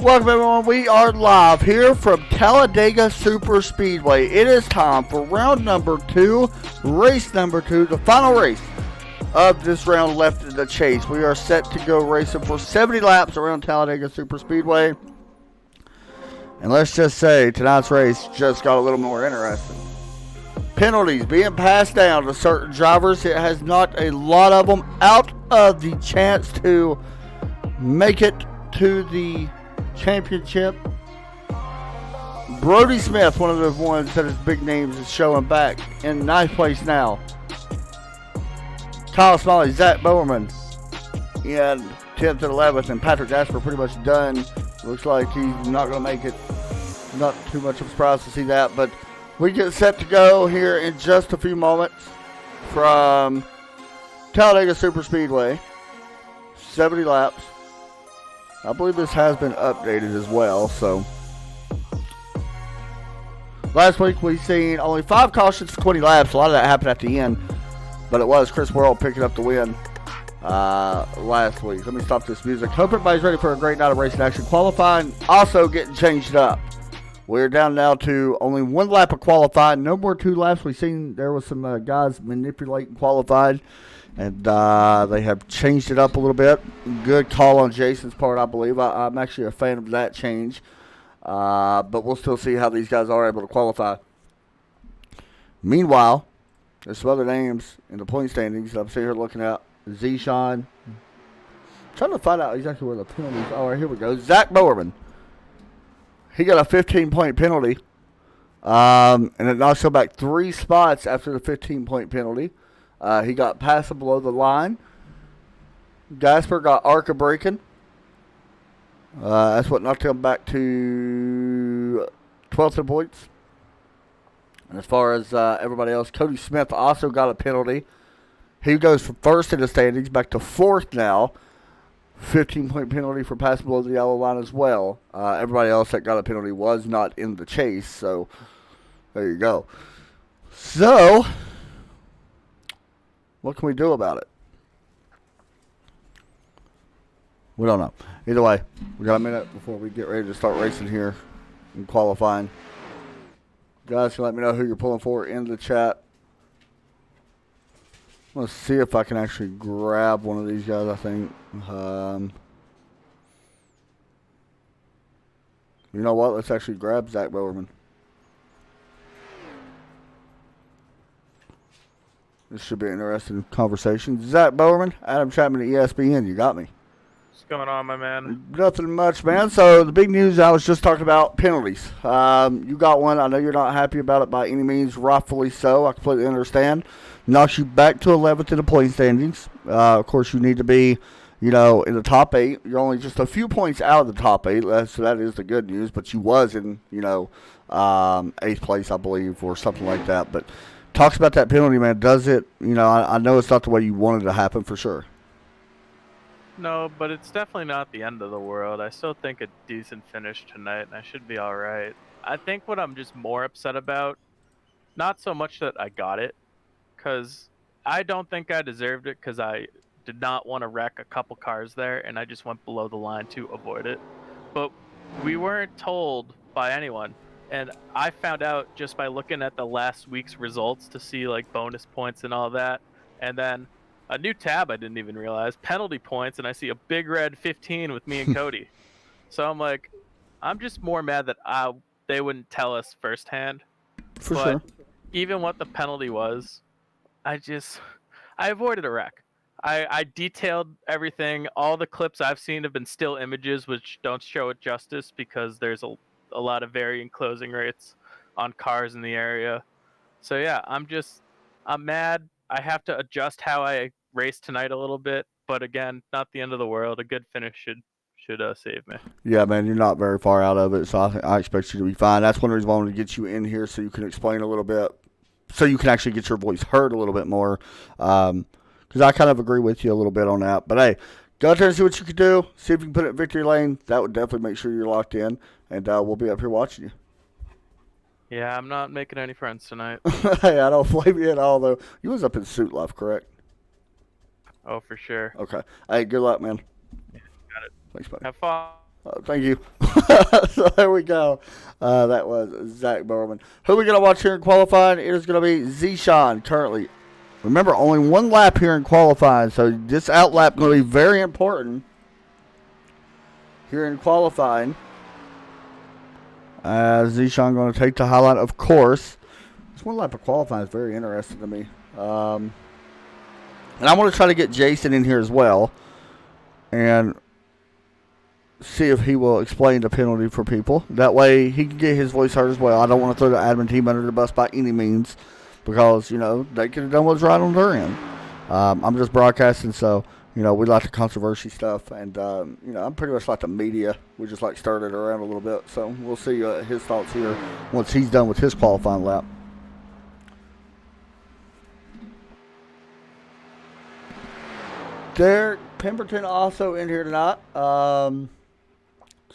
Welcome everyone, we are live here from Talladega SuperSpeedway. It is time for round number 2, race number 2, the final race of this round left in the chase. We are set to go racing for 70 laps around Talladega SuperSpeedway. And let's just say tonight's race just got a little more interesting. Penalties being passed down to certain drivers. It has knocked a lot of them out of the chance to make it to the championship. Brody Smith, one of the ones that is big names, is showing back in ninth place now. Kyle Smalley, Zach Bowerman in 10th and 11th, and Patrick Gasper pretty much done. Looks like he's not going to make it. Not too much of a surprise to see that, but we get set to go here in just a few moments from Talladega SuperSpeedway. 70 laps. I believe this has been updated as well, so. Last week we seen only 5 cautions for 20 laps. A lot of that happened at the end, but it was Chris Worrell picking up the win last week. Let me stop this music. Hope everybody's ready for a great night of racing action. Qualifying also getting changed up. We're down now to only 1 lap of qualifying. No more 2 laps. We've seen there was some guys manipulating qualifying. And they have changed it up a little bit. Good call on Jason's part, I believe. I'm actually a fan of that change. But we'll still see how these guys are able to qualify. Meanwhile, there's some other names in the point standings that I'm sitting here looking at. Zeshawn. Trying to find out exactly where the penalties are. All right, here we go. Zach Bowerman. He got a 15-point penalty. And it knocks him back 3 spots after the 15-point penalty. He got passed below the line. Gasper got ARCA braking. That's what knocked him back to 12th in points. And as far as everybody else, Cody Smith also got a penalty. He goes from 1st in the standings back to 4th now. 15-point penalty for passing below the yellow line as well. Everybody else that got a penalty was not in the chase. So, there you go. So, what can we do about it? We don't know. Either way, we got a minute before we get ready to start racing here and qualifying. Guys, can let me know who you're pulling for in the chat. Let's see if I can actually grab one of these guys, I think. You know what? Let's actually grab Zach Bowerman. This should be an interesting conversation. Zach Bowerman, Adam Chapman at ESPN. You got me. What's going on, my man? Nothing much, man. So the big news I was just talking about, penalties. You got one. I know you're not happy about it by any means, rightfully so. I completely understand. Knocks you back to 11th in the point standings. Of course, you need to be, in the top 8. You're only just a few points out of the top 8. So that is the good news. But you was in, 8th place, I believe, or something like that. But talks about that penalty, man. Does it, I know it's not the way you wanted it to happen for sure. No, but it's definitely not the end of the world. I still think a decent finish tonight, and I should be all right. I think what I'm just more upset about, not so much that I got it, because I don't think I deserved it, because I did not want to wreck a couple cars there, and I just went below the line to avoid it. But we weren't told by anyone, and I found out just by looking at the last week's results to see like bonus points and all that, and then a new tab I didn't even realize, penalty points, and I see a big red 15 with me and Cody. So I'm like, I'm just more mad that they wouldn't tell us firsthand. For sure. Even what the penalty was, I avoided a wreck. I detailed everything. All the clips I've seen have been still images, which don't show it justice because there's a lot of varying closing rates on cars in the area. So yeah, I'm mad. I have to adjust how I race tonight a little bit, but again, not the end of the world. A good finish should save me. Yeah, man, you're not very far out of it, so I expect you to be fine. That's one reason I wanted to get you in here so you can explain a little bit, so you can actually get your voice heard a little bit more, because I kind of agree with you a little bit on that. But hey, go out there and see what you can do. See if you can put it in victory lane. That would definitely make sure you're locked in, and we'll be up here watching you. Yeah, I'm not making any friends tonight. Hey, I don't blame you at all, though. You was up in suit life, correct? Oh, for sure. Okay. Hey, good luck, man. Yeah, got it. Thanks, buddy. Have fun. Thank you. So there we go. That was Zach Bowman. Who are we going to watch here in qualifying? It is going to be Zishan currently. Remember, only one lap here in qualifying, so this outlap going to be very important here in qualifying. Zishan going to take the highlight, of course. This one lap of qualifying is very interesting to me. And I want to try to get Jason in here as well and see if he will explain the penalty for people. That way he can get his voice heard as well. I don't want to throw the admin team under the bus by any means because, they could have done what's right on their end. I'm just broadcasting, so, we like the controversy stuff. And, I'm pretty much like the media. We just like stirred it around a little bit. So we'll see his thoughts here once he's done with his qualifying lap. Derek Pemberton also in here tonight.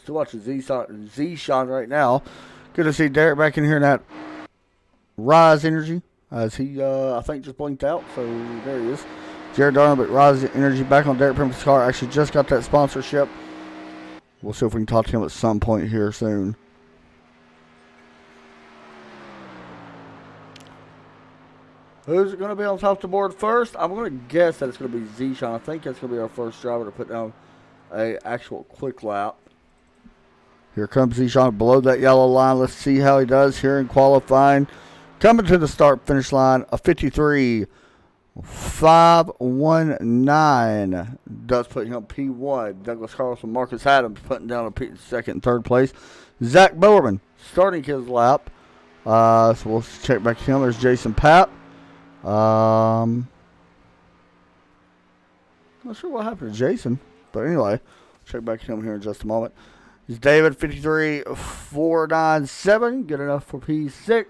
Still watching Z-Sean right now. Good to see Derek back in here in that Rise Energy. As he, I think, just blinked out. So there he is. Jared Darn, but Rise Energy back on Derek Pemberton's car. Actually just got that sponsorship. We'll see if we can talk to him at some point here soon. Who's going to be on top of the board first? I'm going to guess that it's going to be Zishan. I think that's going to be our first driver to put down a actual quick lap. Here comes Zishan below that yellow line. Let's see how he does here in qualifying. Coming to the start-finish line, a 53.519 does put him P1. Douglas Carlson, Marcus Adams putting down a second and third place. Zach Bowerman starting his lap. So we'll check back to him. There's Jason Papp. Not sure what happened to Jason, but anyway, check back to him here in just a moment. It's David 53.497, good enough for P6.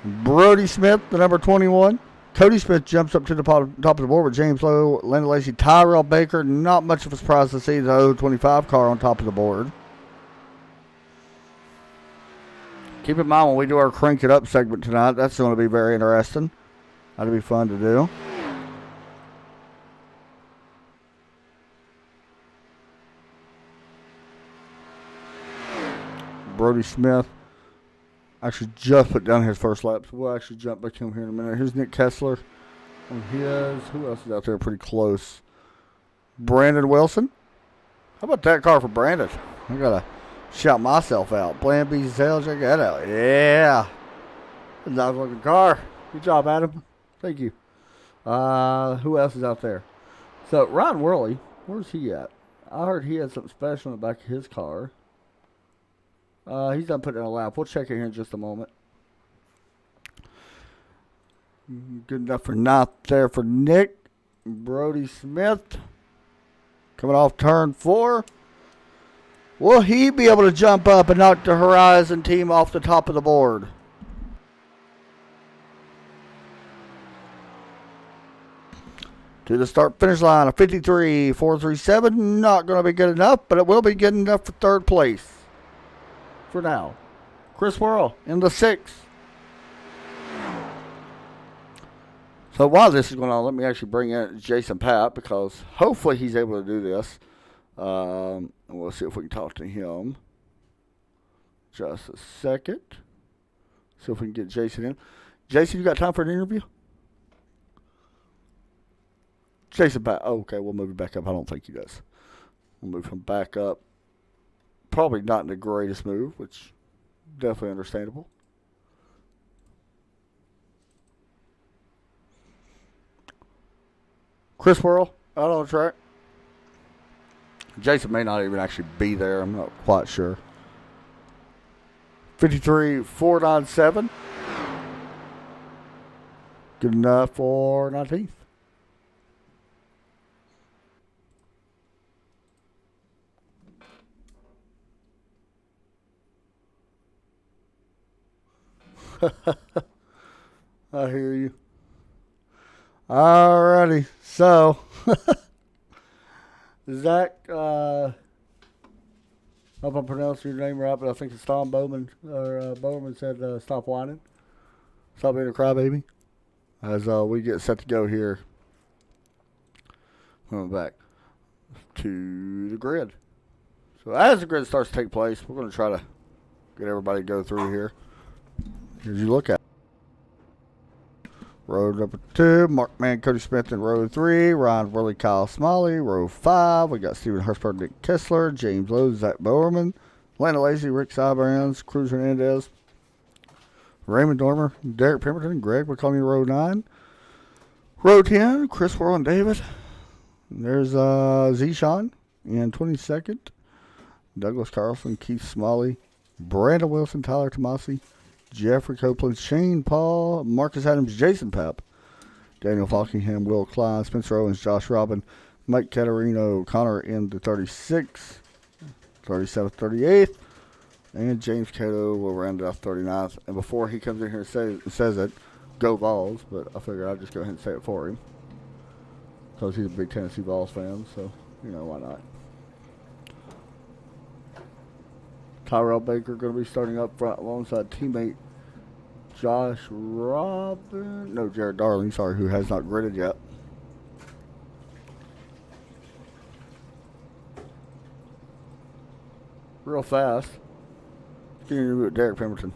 Brody Smith, the number 21. Cody Smith jumps up to the top of the board with James Lowe, Landon Lacey, Tyrell Baker. Not much of a surprise to see the 025 car on top of the board. Keep in mind when we do our Crank It Up segment tonight, that's going to be very interesting. That'll be fun to do. Brody Smith actually just put down his first lap, so we'll actually jump back to him here in a minute. Here's Nick Kessler on his. Who else is out there pretty close? Brandon Wilson. How about that car for Brandon? I got to shout myself out. Plan B sales, check that out. Yeah. Nice looking car. Good job, Adam. Thank you. Who else is out there? So, Ryan Worley, where's he at? I heard he had something special in the back of his car. He's done putting in a lap. We'll check it here in just a moment. Good enough for not there for Nick. Brody Smith coming off turn 4. Will he be able to jump up and knock the Horizon team off the top of the board? To the start-finish line, a 53.437. Not going to be good enough, but it will be good enough for third place for now. Chris Worrell in the 6th. So while this is going on, let me actually bring in Jason Papp because hopefully he's able to do this. And we'll see if we can talk to him. Just a second. See if we can get Jason in. Jason, you got time for an interview? Jason back. Oh, okay, we'll move him back up. I don't think he does. We'll move him back up. Probably not in the greatest move, which definitely understandable. Chris Worrell out on the track. Jason may not even actually be there. I'm not quite sure. 53.497. Good enough for 19th. I hear you. Alrighty. So, Zach, I hope I'm pronouncing your name right, but I think it's Tom Bowman, or Bowman said stop whining. Stop being a crybaby. As we get set to go here. Coming back. to the grid. So as the grid starts to take place, we're going to try to get everybody to go through here. As you look at row number 2, Mark Mann, Cody Smith in row 3, Ryan Worley, Kyle Smalley, row 5. We got Steven Hurstberg, Nick Kessler, James Lowe, Zach Bowerman, Lana Lacy, Rick Sybrands, Cruz Hernandez, Raymond Dormer, Derek Pemberton, Greg McCollum, row 9. Row 10, Chris Worrell and David. There's Z-Sean in 22nd. Douglas Carlson, Keith Smalley, Brandon Wilson, Tyler Tomasi, Jeffrey Copeland, Shane Paul, Marcus Adams, Jason Papp, Daniel Falkingham, Will Klein, Spencer Owens, Josh Robin, Mike Caterino, Connor in the 36th, 37th, 38th, and James Cato will round it off 39th. And before he comes in here and says it, go Vols, but I figured I'd just go ahead and say it for him because he's a big Tennessee Vols fan, so, you know, why not. Tyrell Baker going to be starting up front alongside teammate Jared Darling, sorry, who has not gridded yet. Real fast. Continuing with Derek Pemberton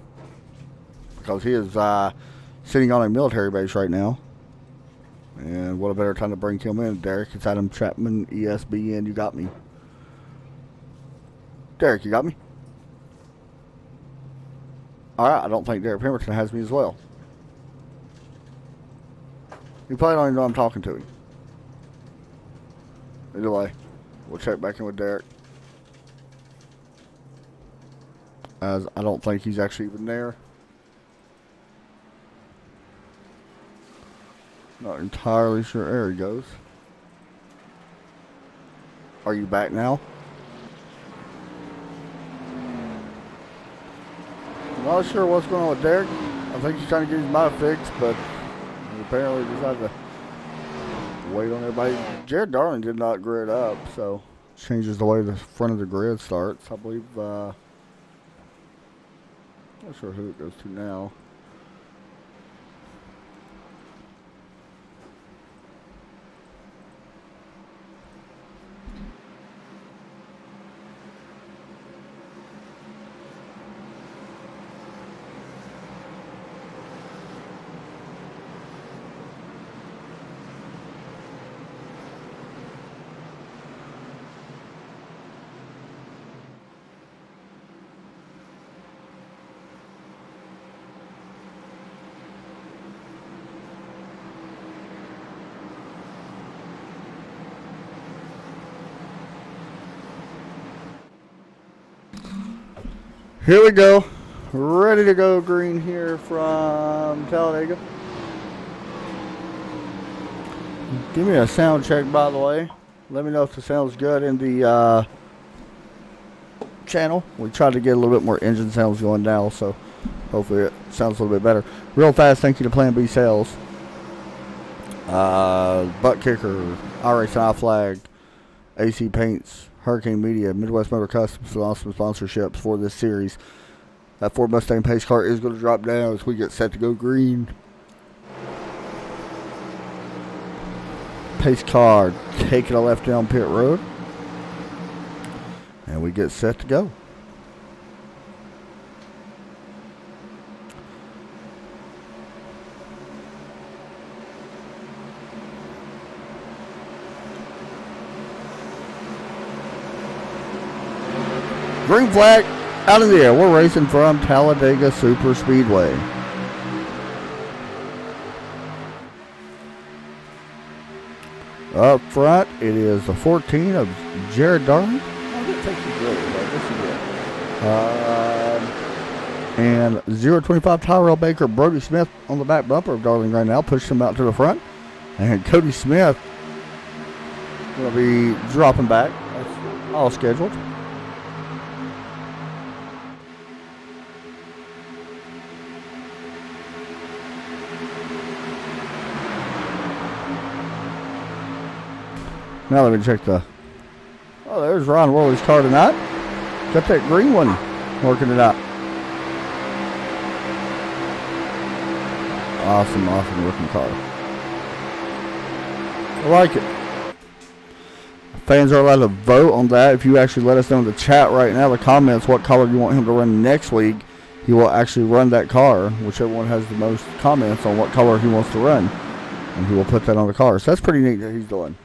because he is sitting on a military base right now. And what a better time to bring him in, Derek. It's Adam Chapman, ESBN. You got me. Derek, you got me? Alright, I don't think Derek Pemberton has me as well. You probably don't even know I'm talking to him. Either way, we'll check back in with Derek. As I don't think he's actually even there. Not entirely sure. There he goes. Are you back now? Not sure what's going on with Derek. I think he's trying to get his mic fixed, but he apparently decided to wait on everybody. Jared Darling did not grid up, so changes the way the front of the grid starts. I believe, not sure who it goes to now. Here we go. Ready to go green here from Talladega. Give me a sound check, by the way. Let me know if the sound's good in the channel. We tried to get a little bit more engine sounds going now, so hopefully it sounds a little bit better. Real fast, thank you to Plan B Sales. Butt Kicker, Iracing Flag, AC Paints, Hurricane Media, Midwest Motor Customs, and awesome sponsorships for this series. That Ford Mustang pace car is going to drop down as we get set to go green. Pace car taking a left down pit road. And we get set to go. Green flag out of the air. We're racing from Talladega SuperSpeedway. Up front, it is the 14 of Jared Darling. I didn't think he did, but I guess he did. And 025 Tyrell Baker, Brody Smith on the back bumper of Darling right now. Pushed him out to the front. And Cody Smith will be dropping back. That's all scheduled. Now let me check the... Oh, there's Ron Worley's car tonight. Got that green one working it out. Awesome, awesome looking car. I like it. Fans are allowed to vote on that. If you actually let us know in the chat right now, the comments, what color you want him to run next week, he will actually run that car. Whichever one has the most comments on what color he wants to run, and he will put that on the car. So that's pretty neat that he's doing.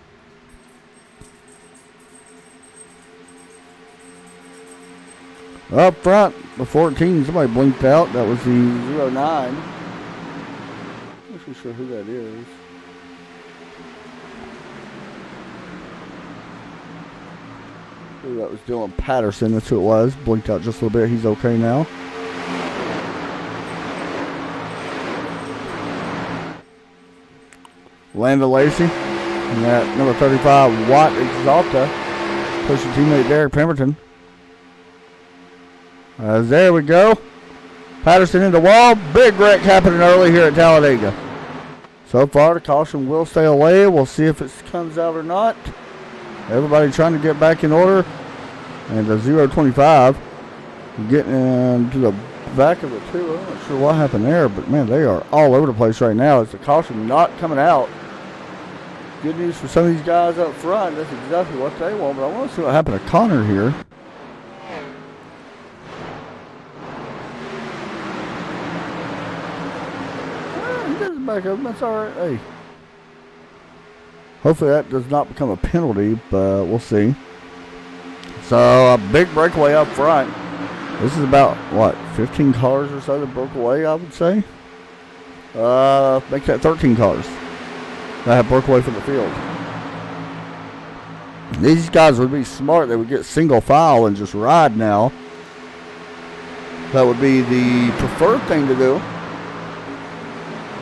Up front, the 14, somebody blinked out. That was the 09. I'm not sure who that is. Ooh, that was Dylan Patterson. That's who it was. Blinked out just a little bit. He's okay now. Landon Lacey. And that number 35, Watt Exalta. Pushing teammate Derek Pemberton. There we go. Patterson in the wall. Big wreck happening early here at Talladega. So far, the caution will stay away. We'll see if it comes out or not. Everybody trying to get back in order. And the 025 getting into the back of the two. I'm not sure what happened there, but man, they are all over the place right now. It's the caution not coming out. Good news for some of these guys up front. That's exactly what they want, but I want to see what happened to Connor here. He doesn't back up. That's all right. Hey. Hopefully that does not become a penalty, but we'll see. So a big breakaway up front. This is about, what, 15 cars or so that broke away, I would say. Make that 13 cars that have broke away from the field. These guys would be smart. They would get single file and just ride now. That would be the preferred thing to do.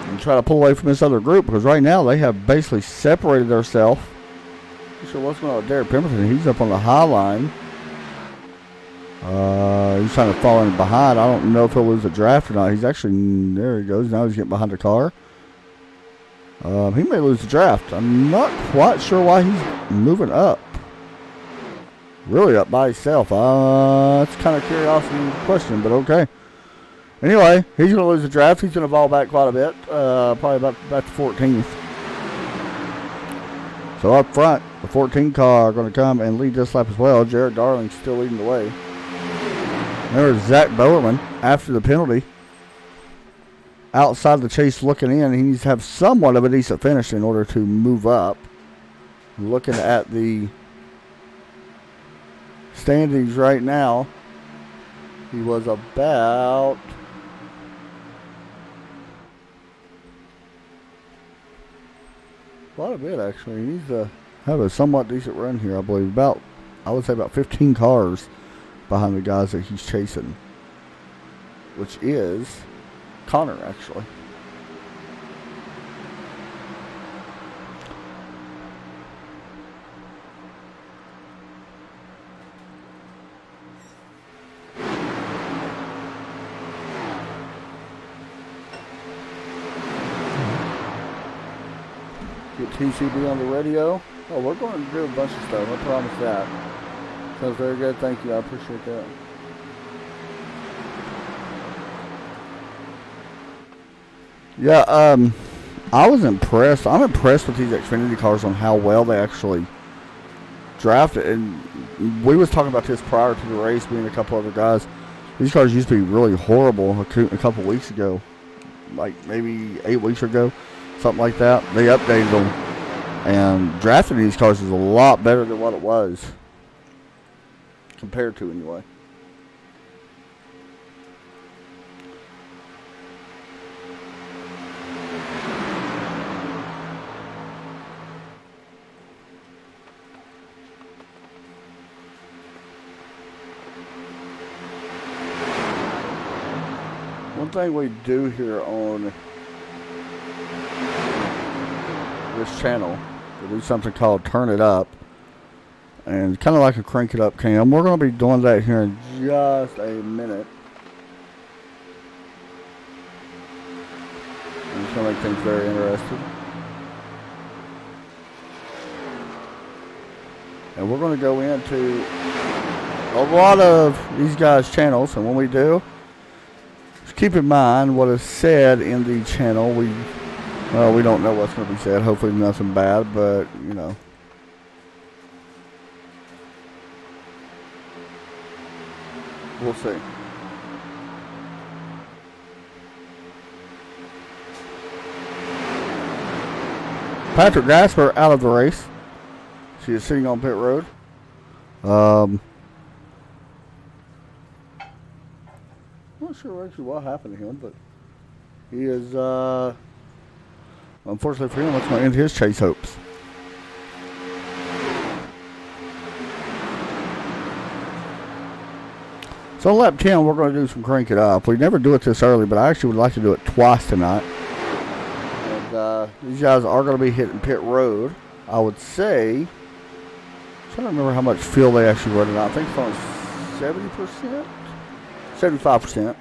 And try to pull away from this other group, because right now they have basically separated themselves. Not sure what's going on with Derek Pemberton. He's up on the high line. He's trying to fall in behind. I don't know if he'll lose a draft or not. He's actually, there he goes. Now he's getting behind the car. He may lose the draft. I'm not quite sure why he's moving up. Really up by himself. That's kind of a curiosity question, but okay. Anyway, he's going to lose the draft. He's going to fall back quite a bit. Probably about the 14th. So up front, the 14 car going to come and lead this lap as well. Jared Darling's still leading the way. There's Zach Bowerman after the penalty. Outside the chase looking in. He needs to have somewhat of a decent finish in order to move up. Looking at the standings right now, he was about quite a bit actually. He needs to have a somewhat decent run here, I believe. I would say about 15 cars behind the guys that he's chasing, which is Connor actually. Get TCB on the radio. Oh, we're going to do a bunch of stuff. I promise that. Sounds very good. Thank you. I appreciate that. Yeah, I was impressed. I'm impressed with these Xfinity cars on how well they actually drafted. And we was talking about this prior to the race, me and a couple other guys. These cars used to be really horrible a couple weeks ago, like maybe 8 weeks ago, something like that. They updated them, and drafting these cars is a lot better than what it was, compared to anyway. One thing we do here on this channel, we do something called Turn It Up, and kind of like a Crank It Up cam. We're going to be doing that here in just a minute. And it's going to make things very interesting. And we're going to go into a lot of these guys' channels, and when we do, just keep in mind what is said in the channel. We don't know what's going to be said. Hopefully nothing bad, but, you know. We'll see. Patrick Gasper out of the race. She is sitting on pit road. I'm not sure actually what happened to him, but he is, unfortunately for him, that's going to end his chase hopes. So lap 10, we're going to do some crank it up. We never do it this early, but I actually would like to do it twice tonight. And these guys are going to be hitting pit road. I would say, I'm trying to remember how much fuel they actually run it. I think it's on 70%, 75%.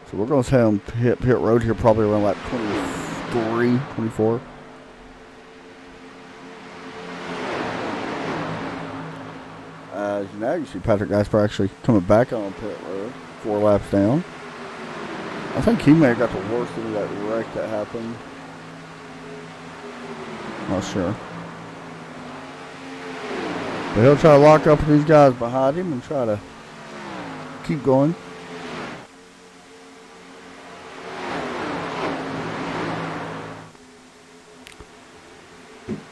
So we're going to have them hit pit road here probably around lap 23, 24. As now you see Patrick Gasper actually coming back on pit road, 4 laps down. I think he may have got the worst of that wreck that happened. Not sure. But he'll try to lock up with these guys behind him and try to keep going.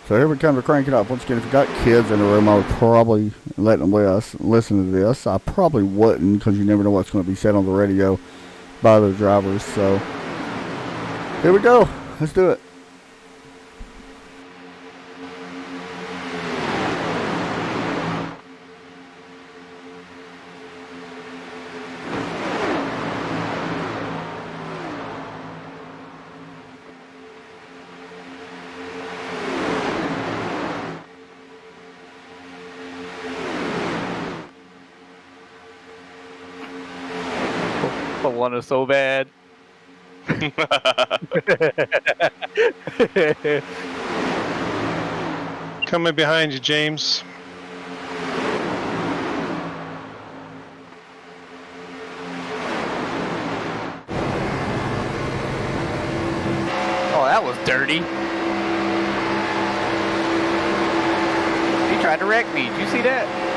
So here we come to crank it up. Once again, if you got kids in the room, I would probably let them listen to this. I probably wouldn't, because you never know what's going to be said on the radio by the drivers. So here we go. Let's do it. I want it so bad. Coming behind you, James. Oh, that was dirty. He tried to wreck me. Did you see that?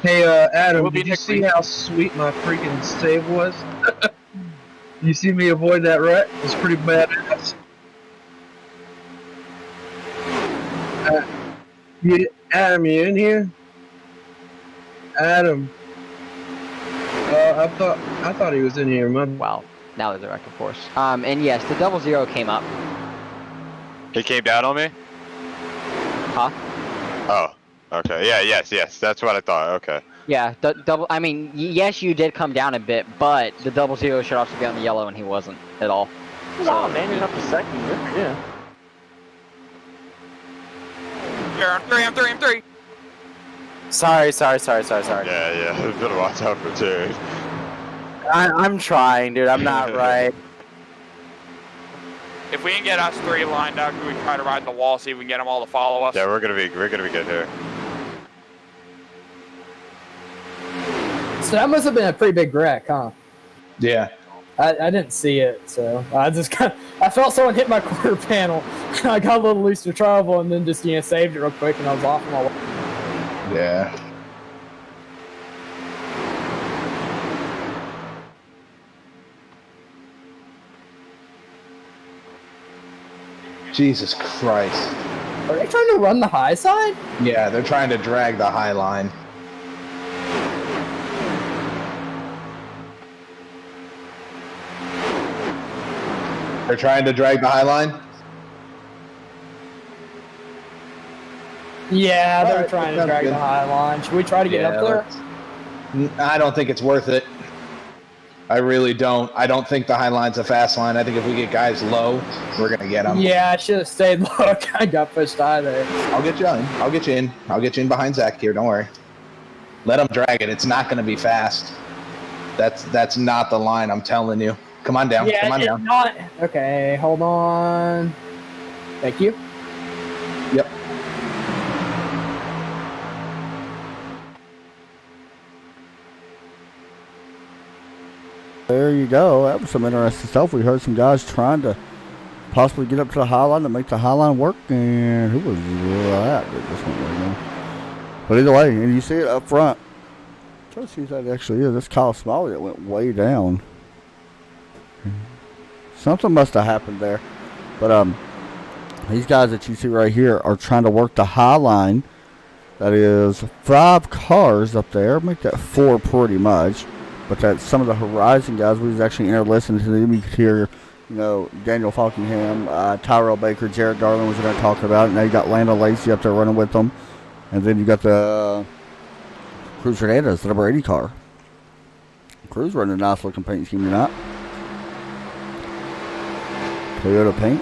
Hey, Adam, We'll be did you next see week. how sweet my freaking save was? You see me avoid that wreck? It's pretty badass. Adam, you in here? Adam. I thought he was in here. Wow, now there's a wreck, of course. And yes, the 00 came up. He came down on me? Huh? Oh, okay. Yeah, yes. That's what I thought. Okay. Yeah, I mean, yes, you did come down a bit, but the 00 should also be on the yellow, and he wasn't at all. Wow, man, you're up to second. Yeah. I'm three. Sorry. Yeah. It's been a watch out for two. I'm trying, dude. I'm not right. If we can get us 3 lined up, we try to ride the wall, see if we can get them all to follow us. Yeah, we're gonna be good here. So that must have been a pretty big wreck, huh? Yeah. I didn't see it, so I just I felt someone hit my quarter panel. I got a little loose to travel, and then just saved it real quick, and I was off on my way. Yeah. Jesus Christ. Are they trying to run the high side? Yeah, they're trying to drag the high line. They're trying to drag the high line? Yeah, they're Alright, trying to sounds drag good. the high line. Should we try to get up there? I don't think it's worth it. I really don't. I don't think the high line's a fast line. I think if we get guys low, we're going to get them. Yeah, I should have stayed low. I got pushed high there. I'll get you in. I'll get you in behind Zach here. Don't worry. Let them drag it. It's not going to be fast. That's not the line, I'm telling you. Come on down. Yeah, Come on it's down. not. Okay, hold on. Thank you. Yep. There you go. That was some interesting stuff. We heard some guys trying to possibly get up to the high line to make the high line work. And who was that? It just went right now. But either way, and you see it up front. I'm trying to see if that actually is. That's Kyle Smalley that went way down. Something must have happened there. But these guys that you see right here are trying to work the high line. That is 5 cars up there. Make that 4 pretty much. But that's some of the Horizon guys. We was actually listening to them. You could hear, you know, Daniel Falkingham, Tyrell Baker, Jared Darling was in there talking about it. Now you got Lando Lacey up there running with them. And then you got the Cruz Hernandez, the number 80 car. Cruz running a nice looking paint scheme tonight. Toyota paint.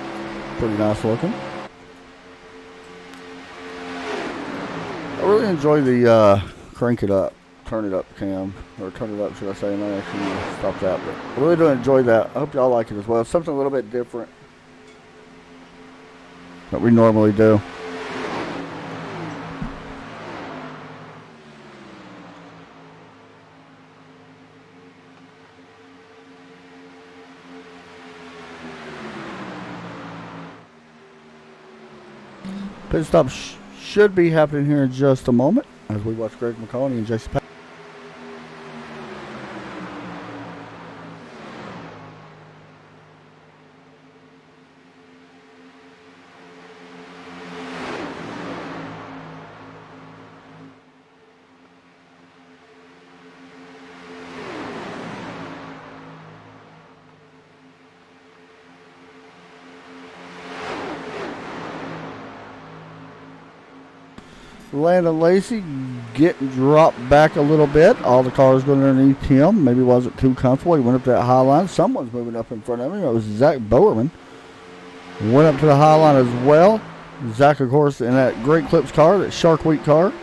Pretty nice looking. I really enjoy the crank it up. Turn it up cam, or turn it up, should I say, and I actually stop that, but I really do enjoy that. I hope y'all like it as well. It's something a little bit different that we normally do. Pit stop should be happening here in just a moment as we watch Greg McConney and Jason Pat. Landon Lacey getting dropped back a little bit. All the cars going underneath him. Maybe wasn't too comfortable. He went up that high line. Someone's moving up in front of him. It was Zach Bowerman. Went up to the high line as well. Zach, of course, in that Great Clips car, that Shark Week car.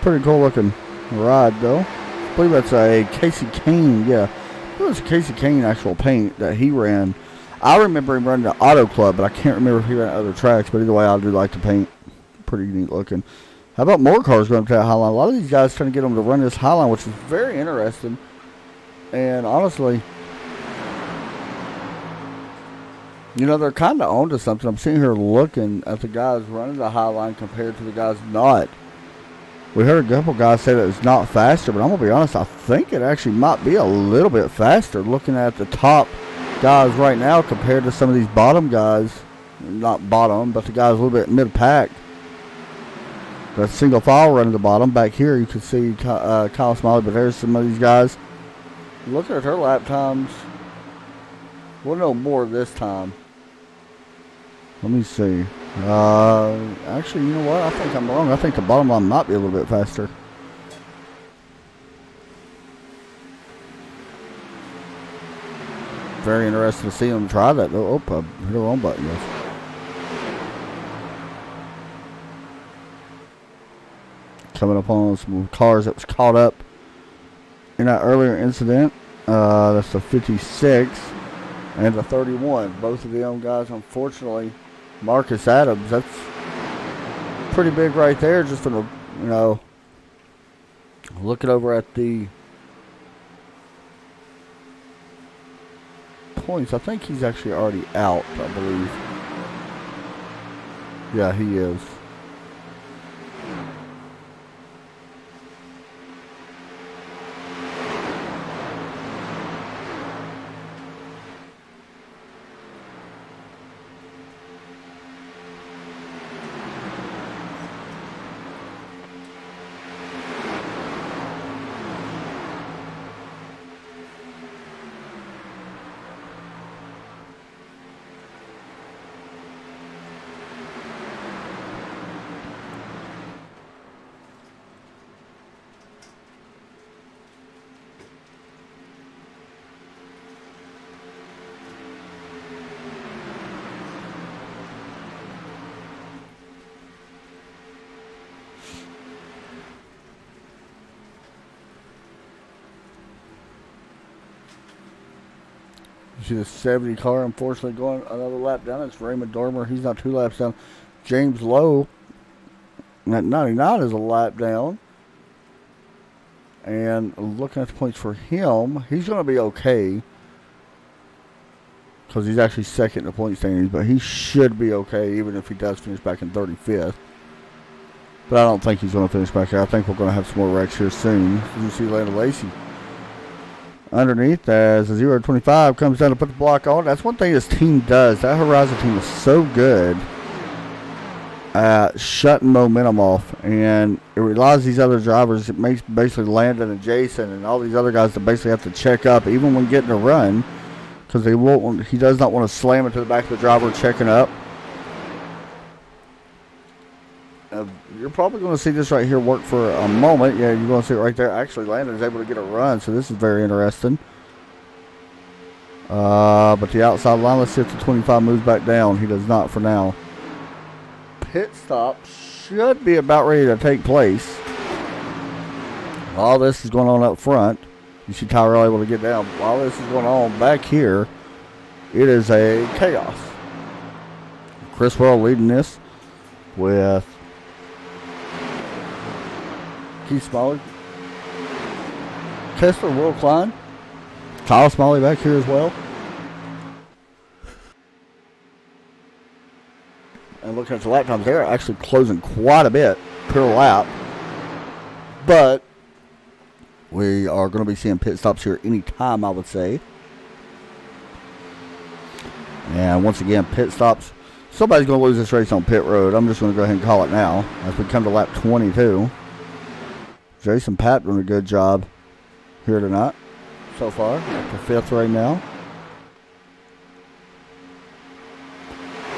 Pretty cool looking ride, though. I believe that's a Casey Kane. Yeah, it was a Casey Kane actual paint that he ran. I remember him running the Auto Club, but I can't remember if he ran other tracks. But either way, I do like the paint. Pretty neat looking. How about more cars going up to that high line? A lot of these guys trying to get them to run this high line, which is very interesting. And honestly, you know, they're kind of onto something. I'm sitting here looking at the guys running the high line compared to the guys not. We heard a couple guys say that it's not faster, but I'm going to be honest, I think it actually might be a little bit faster looking at the top guys right now compared to some of these bottom guys. Not bottom, but the guys a little bit mid-pack. That single file running the bottom. Back here you can see Kyle Smalley, but there's some of these guys. Looking at her lap times, we'll know more this time. Let me see. Actually, you know what? I think I'm wrong. I think the bottom line might be a little bit faster. Very interesting to see them try that, though. Oh, I hit the wrong button. Yes. Coming up on some cars that was caught up in that earlier incident. That's the 56 and the 31. Both of them guys, unfortunately, Marcus Adams. That's pretty big right there. Just from the, you know, looking over at the points. I think he's actually already out, I believe. Yeah, he is. You see the 70 car, unfortunately, going another lap down. It's Raymond Dormer. He's not 2 laps down. James Lowe, at 99, is a lap down. And looking at the points for him, he's going to be okay. because he's actually second in the point standings, but he should be okay even if he does finish back in 35th. But I don't think he's going to finish back here. I think we're going to have some more wrecks here soon. You see Landon Lacey underneath as the 0-25 comes down to put the block on. That's one thing this team does. That Horizon team is so good at shutting momentum off, and it relies these other drivers. It makes basically Landon and Jason and all these other guys to basically have to check up even when getting a run, because they won't. He does not want to slam it to the back of the driver checking up. You're probably going to see this right here work for a moment. Yeah, you're going to see it right there. Actually, Landon is able to get a run, so this is very interesting. But the outside line, let's see if the 25 moves back down. He does not for now. Pit stop should be about ready to take place. All this is going on up front. You see Tyrell able to get down. While this is going on back here, it is a chaos. Chris Worrell leading this with Keith Smalley, Kessler, Will Klein, Kyle Smalley back here as well. And looking at the lap times, they're actually closing quite a bit per lap. But we are going to be seeing pit stops here any time, I would say. And once again, pit stops. Somebody's going to lose this race on pit road. I'm just going to go ahead and call it now as we come to lap 22. Jason Papp doing a good job here tonight so far. At the 5th right now.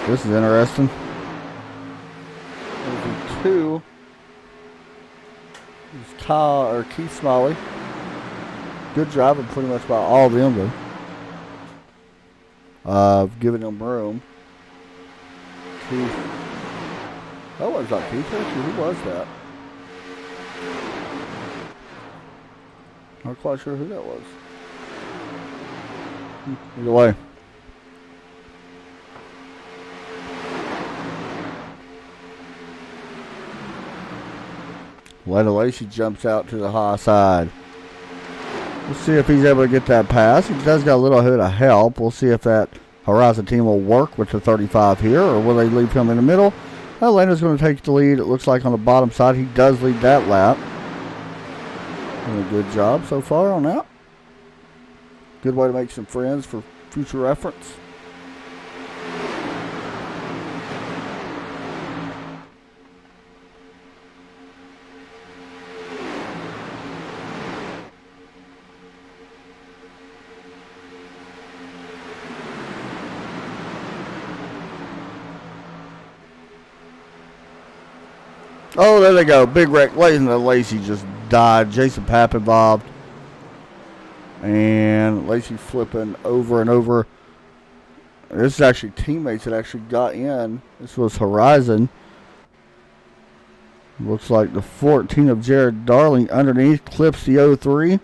This is interesting. There's 2. It's Kyle or Keith Smalley. Good job of pretty much about all of them though. Giving them room. Keith. That was not Keith. Who was that? Not quite sure who that was. Either way. Landon Lacey jumps out to the high side. We'll see if he's able to get that pass. He does got a little bit of help. We'll see if that Horizon team will work with the 35 here, or will they leave him in the middle? Well, Landon's going to take the lead. It looks like on the bottom side. He does lead that lap. Doing a good job so far on that. Good way to make some friends for future reference. Oh, there they go. Big wreck. Landon Lacey just died. Jason Papp involved. And Lacey flipping over and over. This is actually teammates that actually got in. This was Horizon. Looks like the 14 of Jared Darling underneath clips the 03.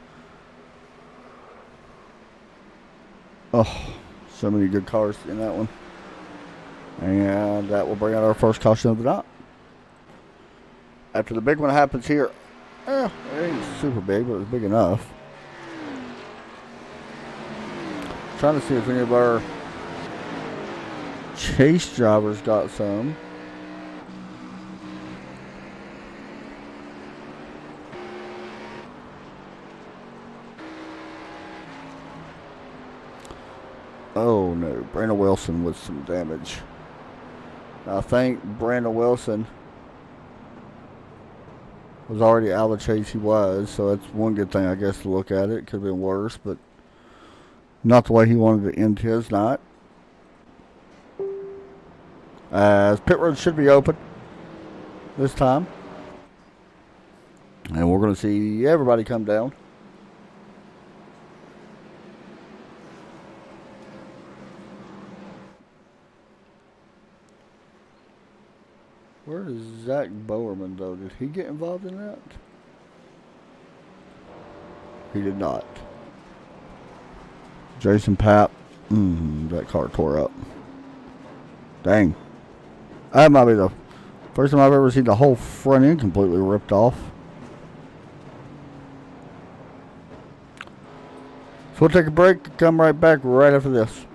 Oh, so many good cars in that one. And that will bring out our first caution of the night. After the big one happens here, it ain't super big, but it's big enough. Trying to see if any of our chase drivers got some. Oh no, Brandon Wilson with some damage. I think Brandon Wilson was already out of the chase. He was, so that's one good thing, I guess, to look at it. Could have been worse, but not the way he wanted to end his night. As pit road should be open this time. And we're going to see everybody come down. Where is Zach Bowerman, though? Did he get involved in that? He did not. Jason Papp. That car tore up. Dang. That might be the first time I've ever seen the whole front end completely ripped off. So we'll take a break. Come right back right after this.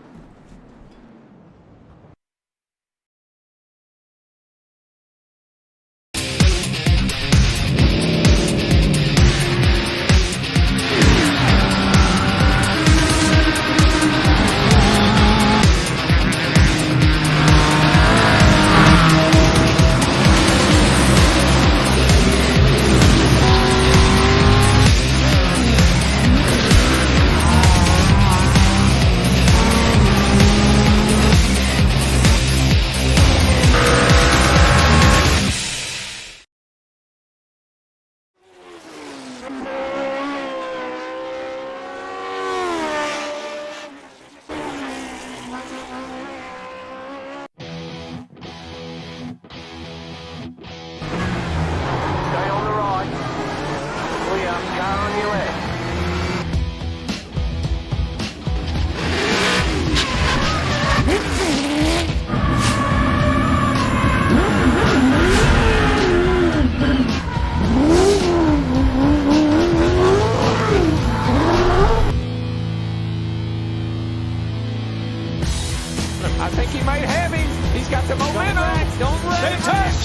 he might have him. He's got the momentum. Don't wreck.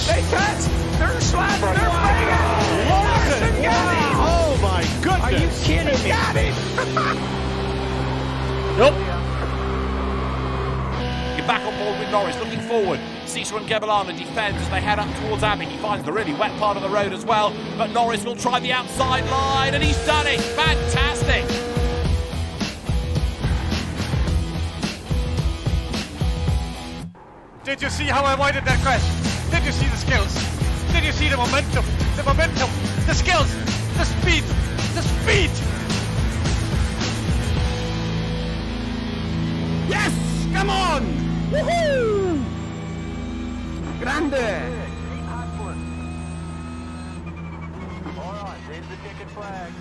They touch. They're sliding. They're banging. Larson got him. Oh my goodness! Are you kidding me? Got him. Nope. You're back on board with Norris, looking forward. Cesar and Gebelana defend as they head up towards Abbey. He finds the really wet part of the road as well, but Norris will try the outside line, and he's done it. Fantastic. Did you see how I avoided that crash? Did you see the skills? Did you see the momentum? The momentum, the skills, the speed, the speed! Yes! Come on! Woohoo! Grande! All right, there's the ticket flag.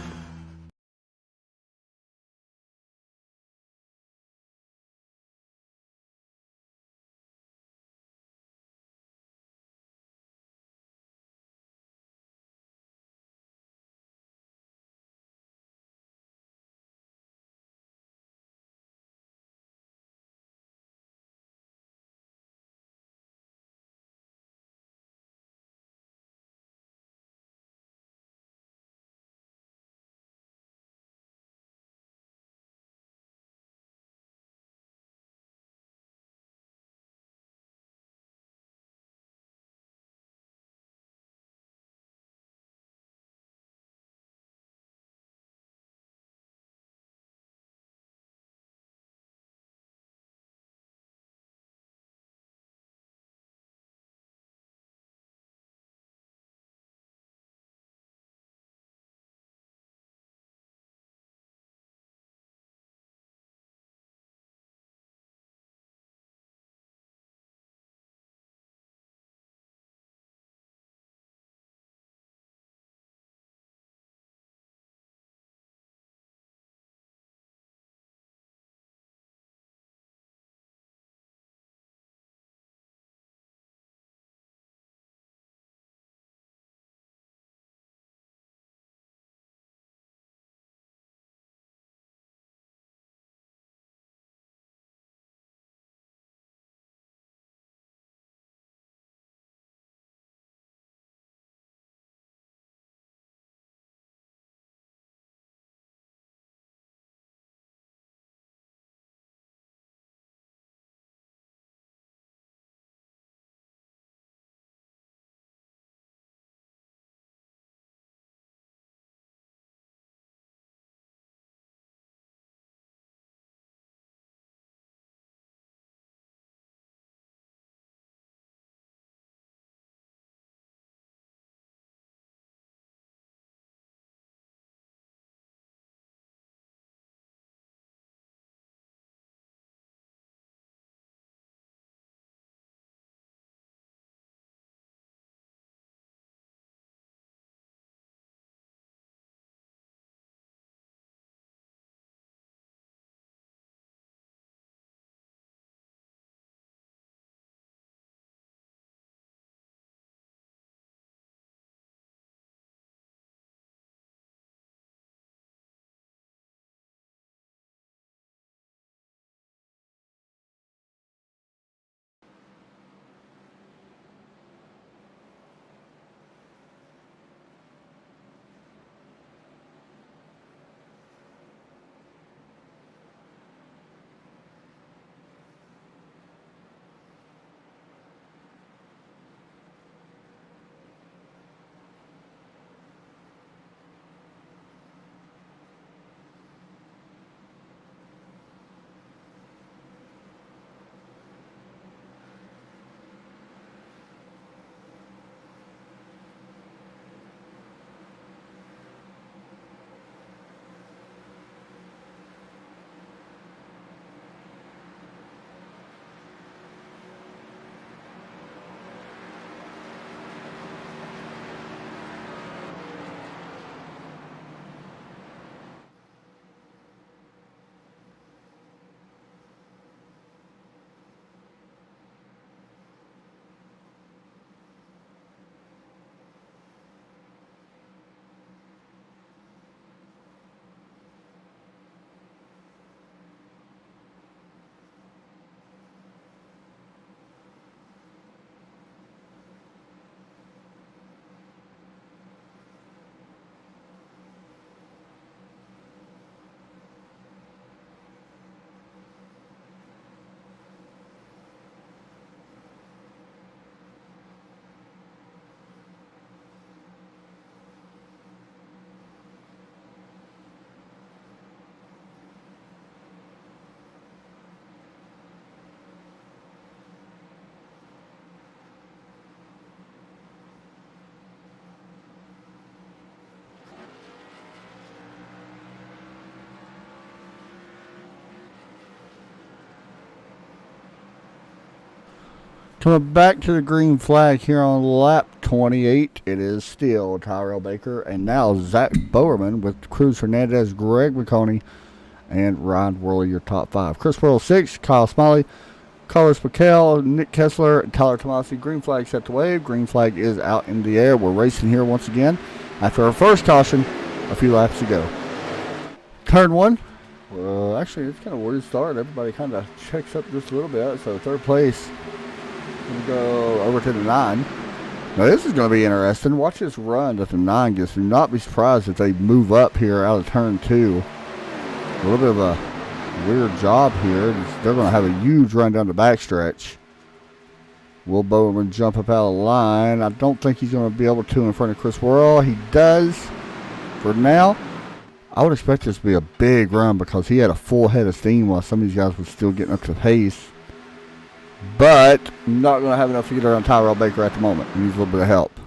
Coming back to the green flag here on lap 28, it is still Tyrell Baker and now Zach Bowerman with Cruz Hernandez, Greg McConey, and Ryan Worley, your top 5. Chris Worrell 6, Kyle Smiley, Carlos Paquel, Nick Kessler, Tyler Tomasi. Green flag set to wave. Green flag is out in the air. We're racing here once again after our first caution a few laps ago. Turn 1. Actually, it's kind of a weird start. Everybody kind of checks up just a little bit. So third place. We'll go over to the 9. Now this is going to be interesting. Watch this run that the 9 gets. Do not be surprised if they move up here out of turn 2. A little bit of a weird job here. They're going to have a huge run down the backstretch. Will Bowman jump up out of the line? I don't think he's going to be able to in front of Chris Worrell. He does for now. I would expect this to be a big run because he had a full head of steam while some of these guys were still getting up to pace. But not going to have enough to get around Tyrell Baker at the moment. He needs a little bit of help.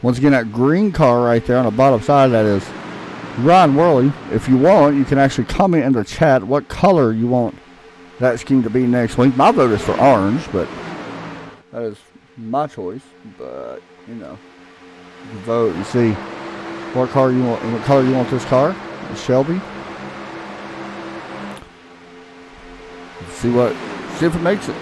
Once again, that green car right there on the bottom side, that is Ryan Worley. If you want, you can actually comment in the chat what color you want that scheme to be next week. My vote is for orange, but that is my choice. But, you know, you can vote and see what car you want and what color you want this car. Shelby. See if it makes it.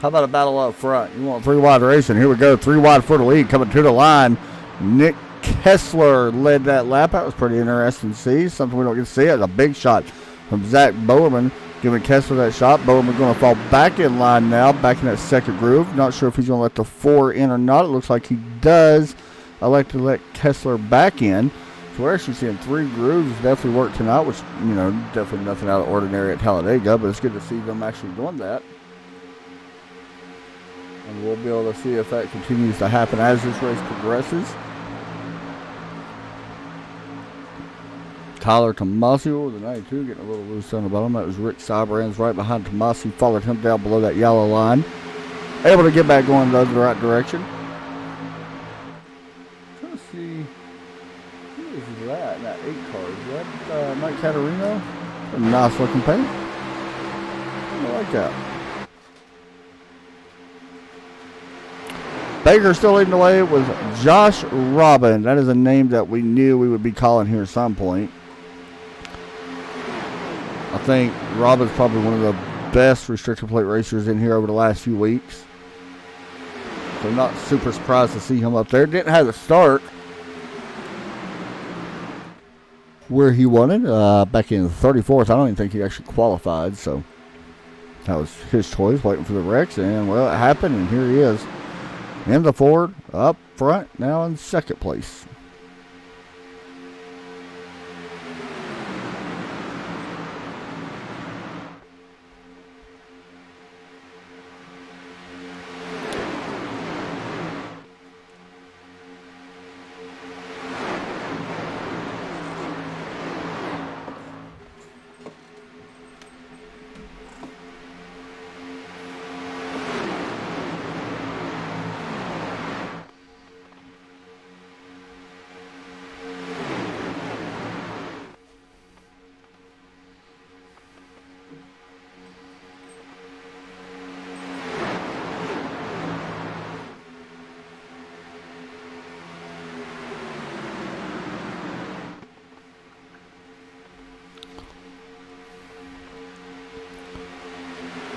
How about a battle up front? You want 3 wide racing. Here we go. 3 wide for the lead. Coming to the line. Nick Kessler led that lap. That was pretty interesting to see. Something we don't get to see. It was a big shot from Zach Bowerman, giving Kessler that shot. Bowerman going to fall back in line now, back in that second groove. Not sure if he's going to let the 4 in or not. It looks like he does elect to let Kessler back in. So we're actually seeing 3 grooves definitely work tonight, which, you know, definitely nothing out of ordinary at Talladega, but it's good to see them actually doing that. And we'll be able to see if that continues to happen as this race progresses. Tyler Tomasi with the 92 getting a little loose on the bottom. That was Rick Cybrands right behind Tomasi. Followed him down below that yellow line. Able to get back going in the right direction. Trying to see who is that in that 8 car. Is that Mike Caterino? A nice looking paint. I like that. Baker still leading the way with Josh Robin. That is a name that we knew we would be calling here at some point. I think Robin's probably one of the best restrictor plate racers in here over the last few weeks. So not super surprised to see him up there. Didn't have the start where he wanted. Back in 34th. I don't even think he actually qualified. So that was his choice, waiting for the wrecks. And, well, it happened, and here he is. In the Ford, up front, now in second place.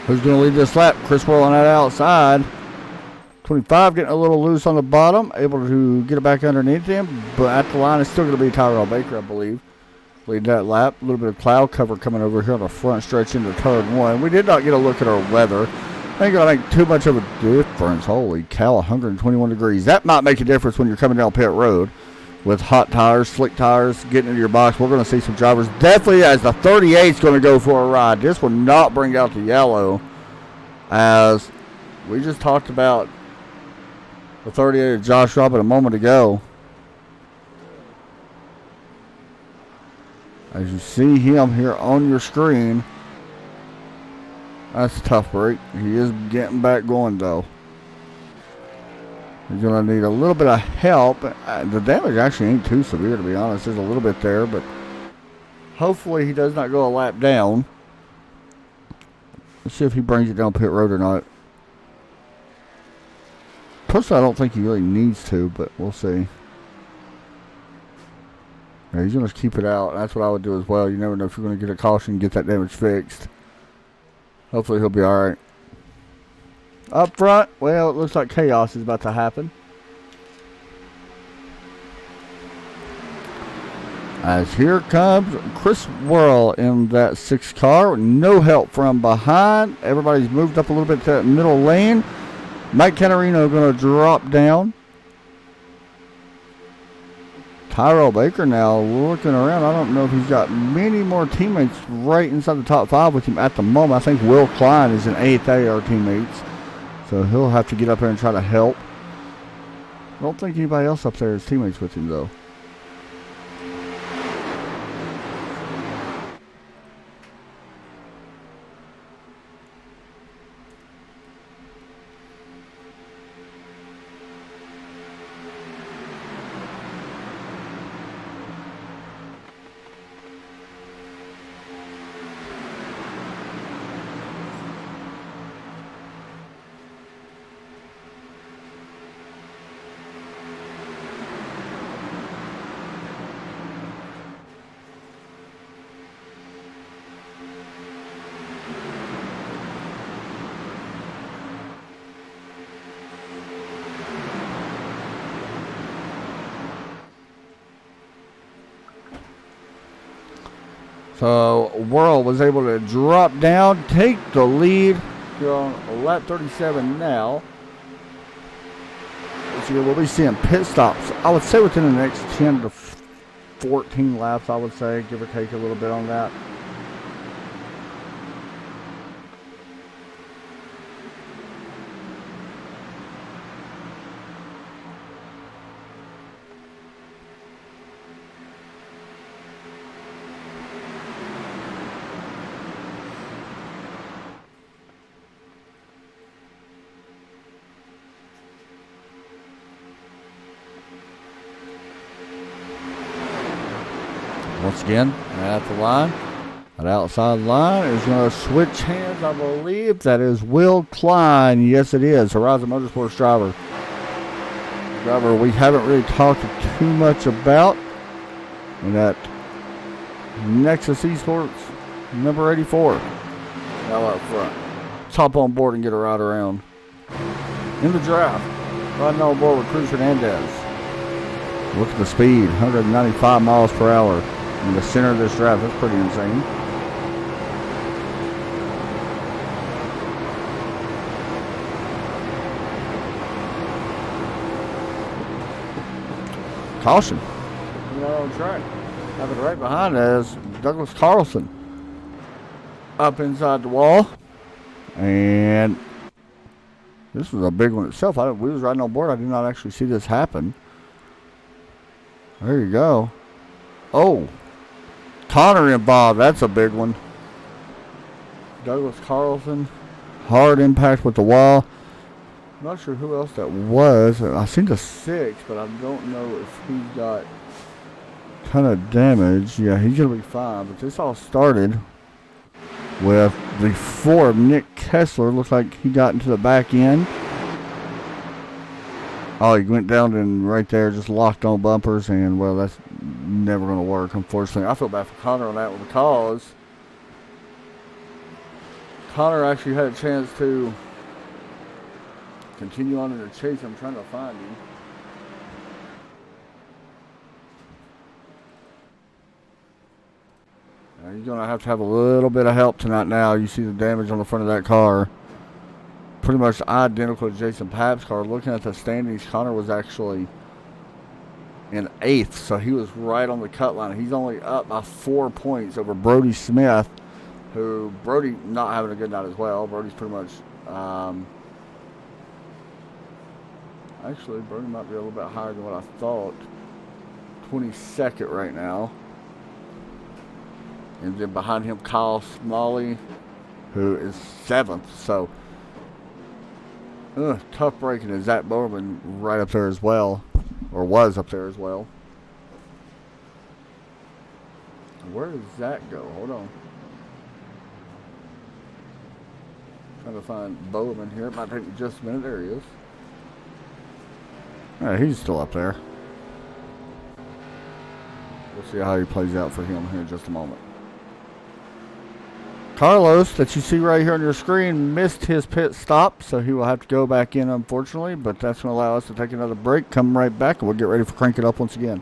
Who's going to lead this lap? Chris Worrell on that outside. 25 getting a little loose on the bottom, able to get it back underneath him, but at the line it's still going to be Tyrell Baker, I believe. Lead that lap. A little bit of cloud cover coming over here on the front stretch into turn 1. We did not get a look at our weather. I think too much of a difference. Holy cow, 121 degrees. That might make a difference when you're coming down pit road with hot tires, slick tires, getting into your box. We're going to see some drivers. Definitely as the 38 is going to go for a ride. This will not bring out the yellow, as we just talked about the 38 of Josh Robin a moment ago. As you see him here on your screen, that's a tough break. He is getting back going though. He's going to need a little bit of help. The damage actually ain't too severe, to be honest. There's a little bit there, but hopefully he does not go a lap down. Let's see if he brings it down pit road or not. Personally, I don't think he really needs to, but we'll see. Yeah, he's going to keep it out. That's what I would do as well. You never know if you're going to get a caution and get that damage fixed. Hopefully he'll be all right. Up front, well, it looks like chaos is about to happen. As here comes Chris Worrell in that 6 car. No help from behind. Everybody's moved up a little bit to that middle lane. Mike Canarino going to drop down. Tyrell Baker now looking around. I don't know if he's got many more teammates right inside the top 5 with him at the moment. I think Will Klein is in 8th AR teammates. So he'll have to get up there and try to help. I don't think anybody else up there is teammates with him though. So Worrell was able to drop down, take the lead. You're on lap 37 now. So we'll be seeing pit stops, I would say within the next 10 to 14 laps, I would say, give or take a little bit on that. Once again, at the line, that outside line is going to switch hands, I believe. That is Will Klein. Yes, it is. Horizon Motorsports driver. Driver we haven't really talked too much about. And that Nexus Esports, number 84. Now up front. Let's hop on board and get a ride around. In the draft, riding on board with Cruz Hernandez. Look at the speed, 195 miles per hour. In the center of this draft, that's pretty insane. Caution. Not on track. Having right behind us, Douglas Carlson. Up inside the wall. And this was a big one itself. We was riding on board. I did not actually see this happen. There you go. Oh. Connor involved. That's a big one. Douglas Carlson. Hard impact with the wall. I'm not sure who else that was. I seen the 6, but I don't know if he got a ton of damage. Yeah, he's going to be fine. But this all started with the 4 of Nick Kessler. Looks like he got into the back end. Oh, he went down and right there just locked on bumpers, and, well, that's never going to work, unfortunately. I feel bad for Connor on that one because Connor actually had a chance to continue on in the chase. I'm trying to find him. Now he's going to have a little bit of help tonight now. You see the damage on the front of that car. Pretty much identical to Jason Papp's car. Looking at the standings, Connor was actually in 8th, so he was right on the cut line. He's only up by 4 points over Brody Smith, who Brody not having a good night as well. Brody's pretty much actually Brody might be a little bit higher than what I thought. 22nd right now. And then behind him, Kyle Smalley, who is 7th. So, tough braking. And Zach Bowman right up there as well, or was up there as well. Where does Zach go? Hold on. Trying to find Bowman here. It might take me just a minute. There he is. All right, he's still up there. We'll see how he plays out for him here in just a moment. Carlos, that you see right here on your screen, missed his pit stop, so he will have to go back in, unfortunately, but that's going to allow us to take another break, come right back, and we'll get ready for Crank It Up once again.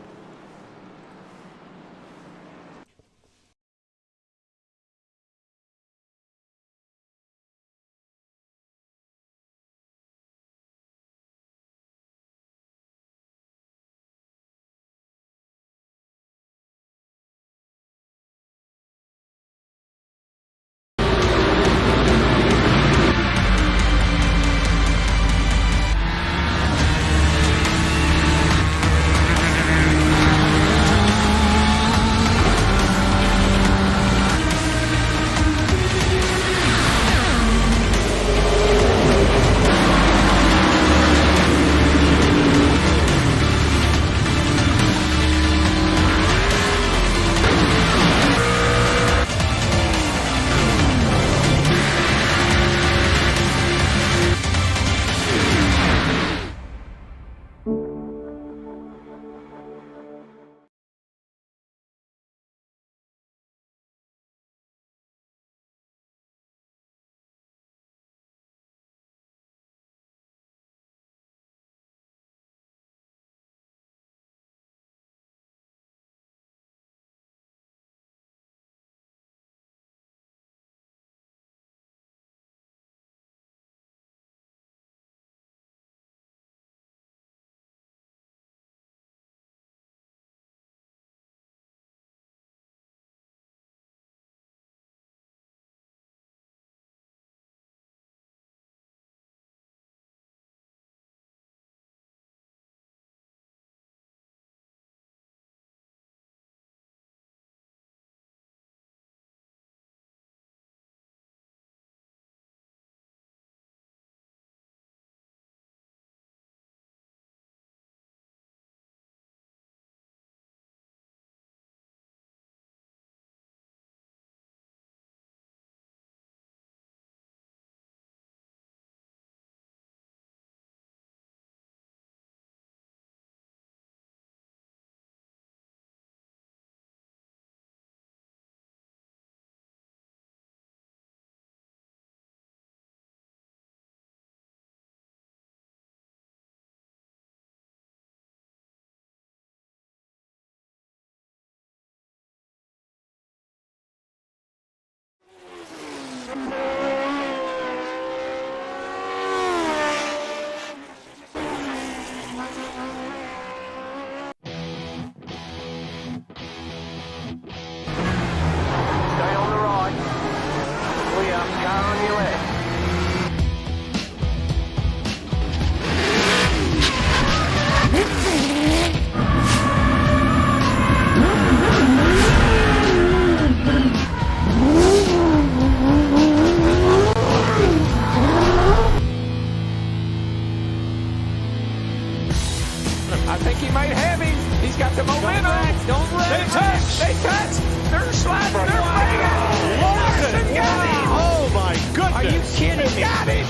I think he might have him. He's got the momentum. They touch. They touch. They're sliding. They're banging. Larson got him. Oh my goodness! Are you kidding me? Got him.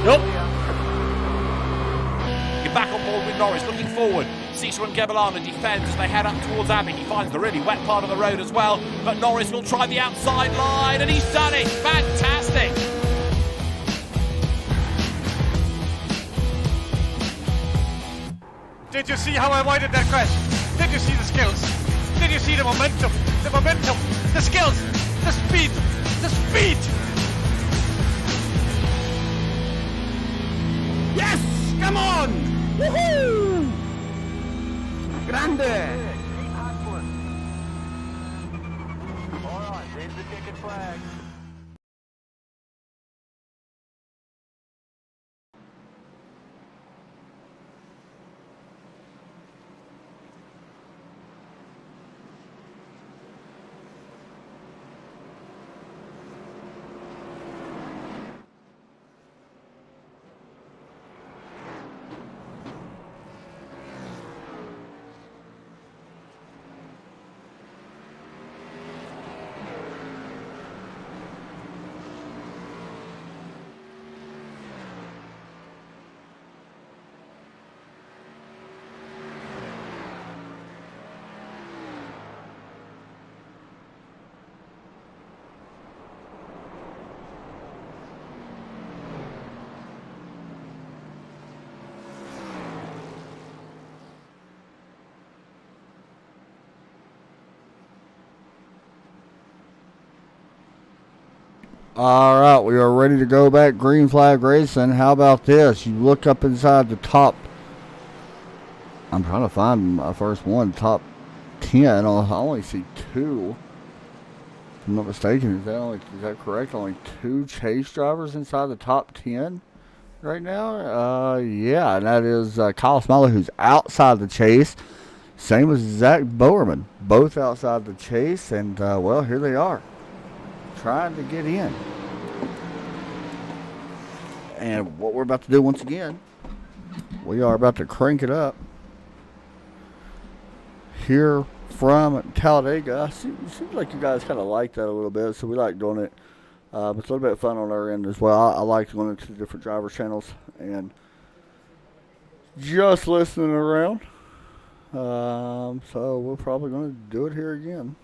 Nope. You're back on board with Norris, looking forward. Cesar and Gebelana defends as they head up towards Abbey. He finds the really wet part of the road as well, but Norris will try the outside line, and he's done it. Fantastic. Did you see how I avoided that crash? Did you see the skills? Did you see the momentum? The momentum, the skills, the speed, the speed! Yes! Come on! Woohoo! Grande! Alright, there's the ticket flag. All right, we are ready to go back. Green flag racing. How about this? You look up inside the top. I'm trying to find my first one. Top 10. I only see 2. If I'm not mistaken. Is that correct? Only 2 chase drivers inside the top 10 right now. Yeah, and that is Kyle Smiley, who's outside the chase. Same as Zach Bowerman, both outside the chase, and well, here they are, trying to get in. And what we're about to do once again, we are about to crank it up here from Talladega. Seems like you guys kind of like that a little bit, so we like doing it. But it's a little bit of fun on our end as well. I like going into the different driver channels and just listening around. So we're probably going to do it here again.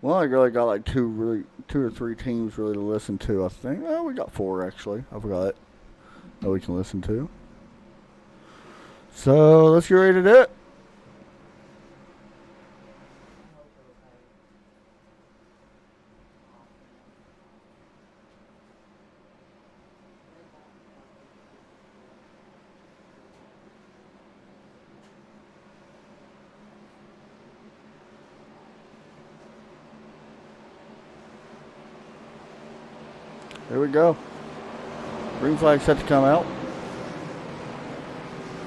Well, I really got like 2 or 3 teams really to listen to, I think. Oh, we got 4 actually. I forgot that we can listen to. So let's get ready to do it. Here we go. Green flag set to come out.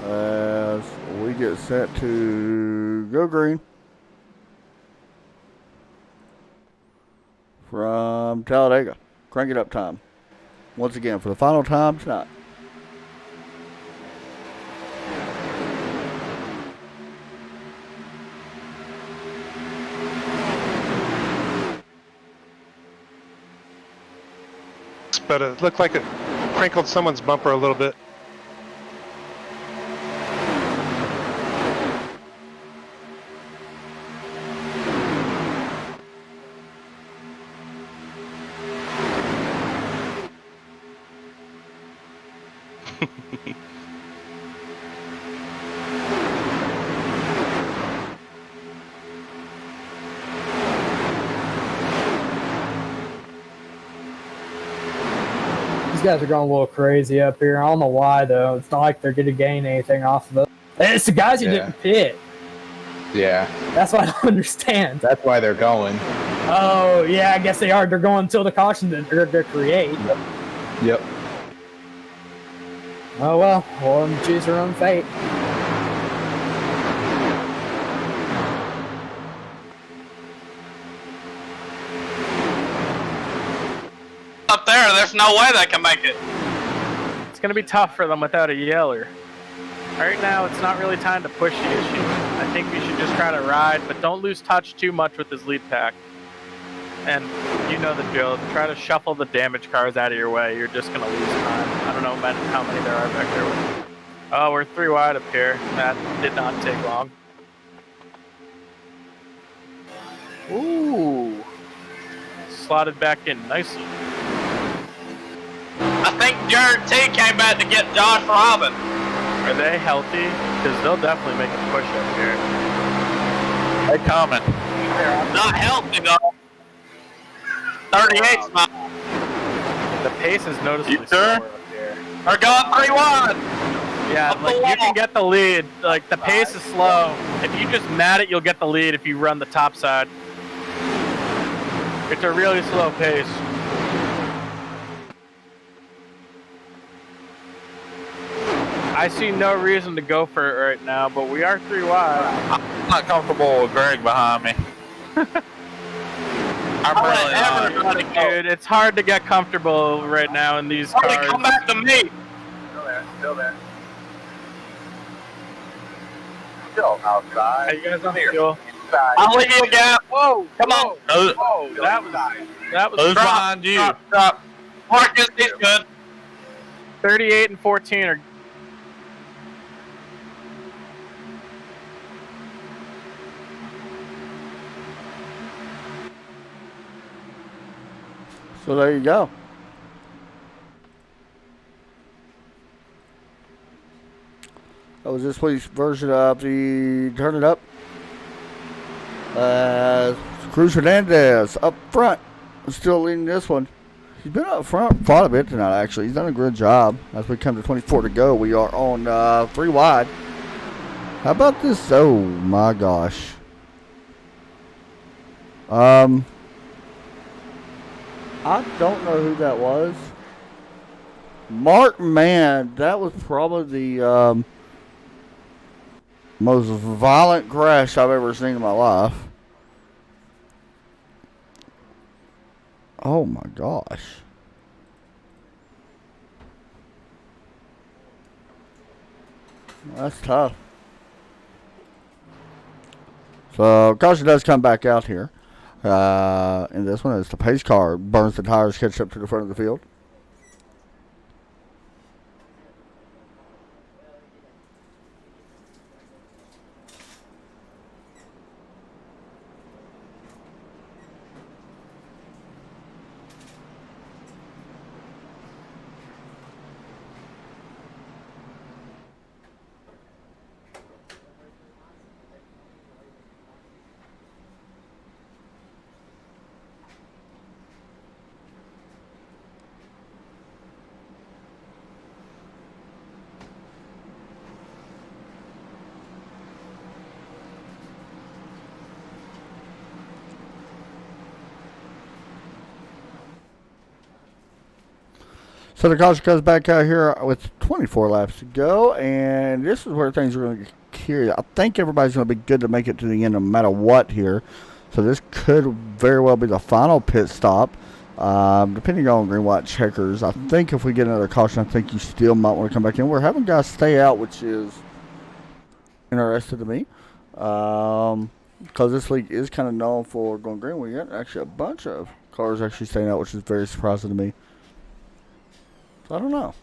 As we get set to go green. From Talladega. Crank it up time. Once again, for the final time tonight. But it looked like it crinkled someone's bumper a little bit. Guys are going a little crazy up here. I don't know why though. It's not like they're going to gain anything off of it. It's the guys who didn't pit. Yeah. That's what I don't understand. That's why they're going. Oh yeah, I guess they are. They're going until the caution they're create. Yep. Oh well, let them choose their own fate. Up there's no way they can make it. It's going to be tough for them without a yeller. Right now, it's not really time to push the issue. I think we should just try to ride, but don't lose touch too much with his lead pack. And you know the drill. Try to shuffle the damage cars out of your way. You're just going to lose time. I don't know how many there are back there. Oh, we're 3 wide up here. That did not take long. Ooh. Slotted back in nicely. I think Jared T came back to get Josh Robin. Are they healthy? Because they'll definitely make a push up here. They coming. Not healthy though. 38's not. The pace is noticeably You slower sure? up here. They're going 3 wide. Yeah, Up the like you wall. can get the lead. Like the pace is slow. If you just mat it, you'll get the lead if you run the top side. It's a really slow pace. I see no reason to go for it right now, but we are 3 wide. I'm not comfortable with Greg behind me. I'm really not. Everybody, dude, it's hard to get comfortable right now in these cars. Come back to me. Still there. Still outside. Are you guys on fuel? I'll leave you a gap. Whoa, Come on. whoa, that was Who's drop, behind you? Drop. Marcus, he's good. 38 and 14 are. So there you go. That was this week's version of the Turn It Up. Cruz Hernandez up front, still leading this one. He's been up front quite a bit tonight, actually. He's done a good job. As we come to 24 to go, we are on 3 wide. How about this? Oh, my gosh. I don't know who that was. Mark Mann, that was probably the most violent crash I've ever seen in my life. Oh my gosh. That's tough. So caution does come back out here. In this one, as the pace car burns the tires, catches up to the front of the field. So the caution comes back out here with 24 laps to go, and this is where things are going to get curious. I think everybody's going to be good to make it to the end no matter what here. So this could very well be the final pit stop, depending on green, white, checkers. I think if we get another caution, I think you still might want to come back in. We're having guys stay out, which is interesting to me, because this league is kind of known for going green. We got actually a bunch of cars actually staying out, which is very surprising to me. I don't know.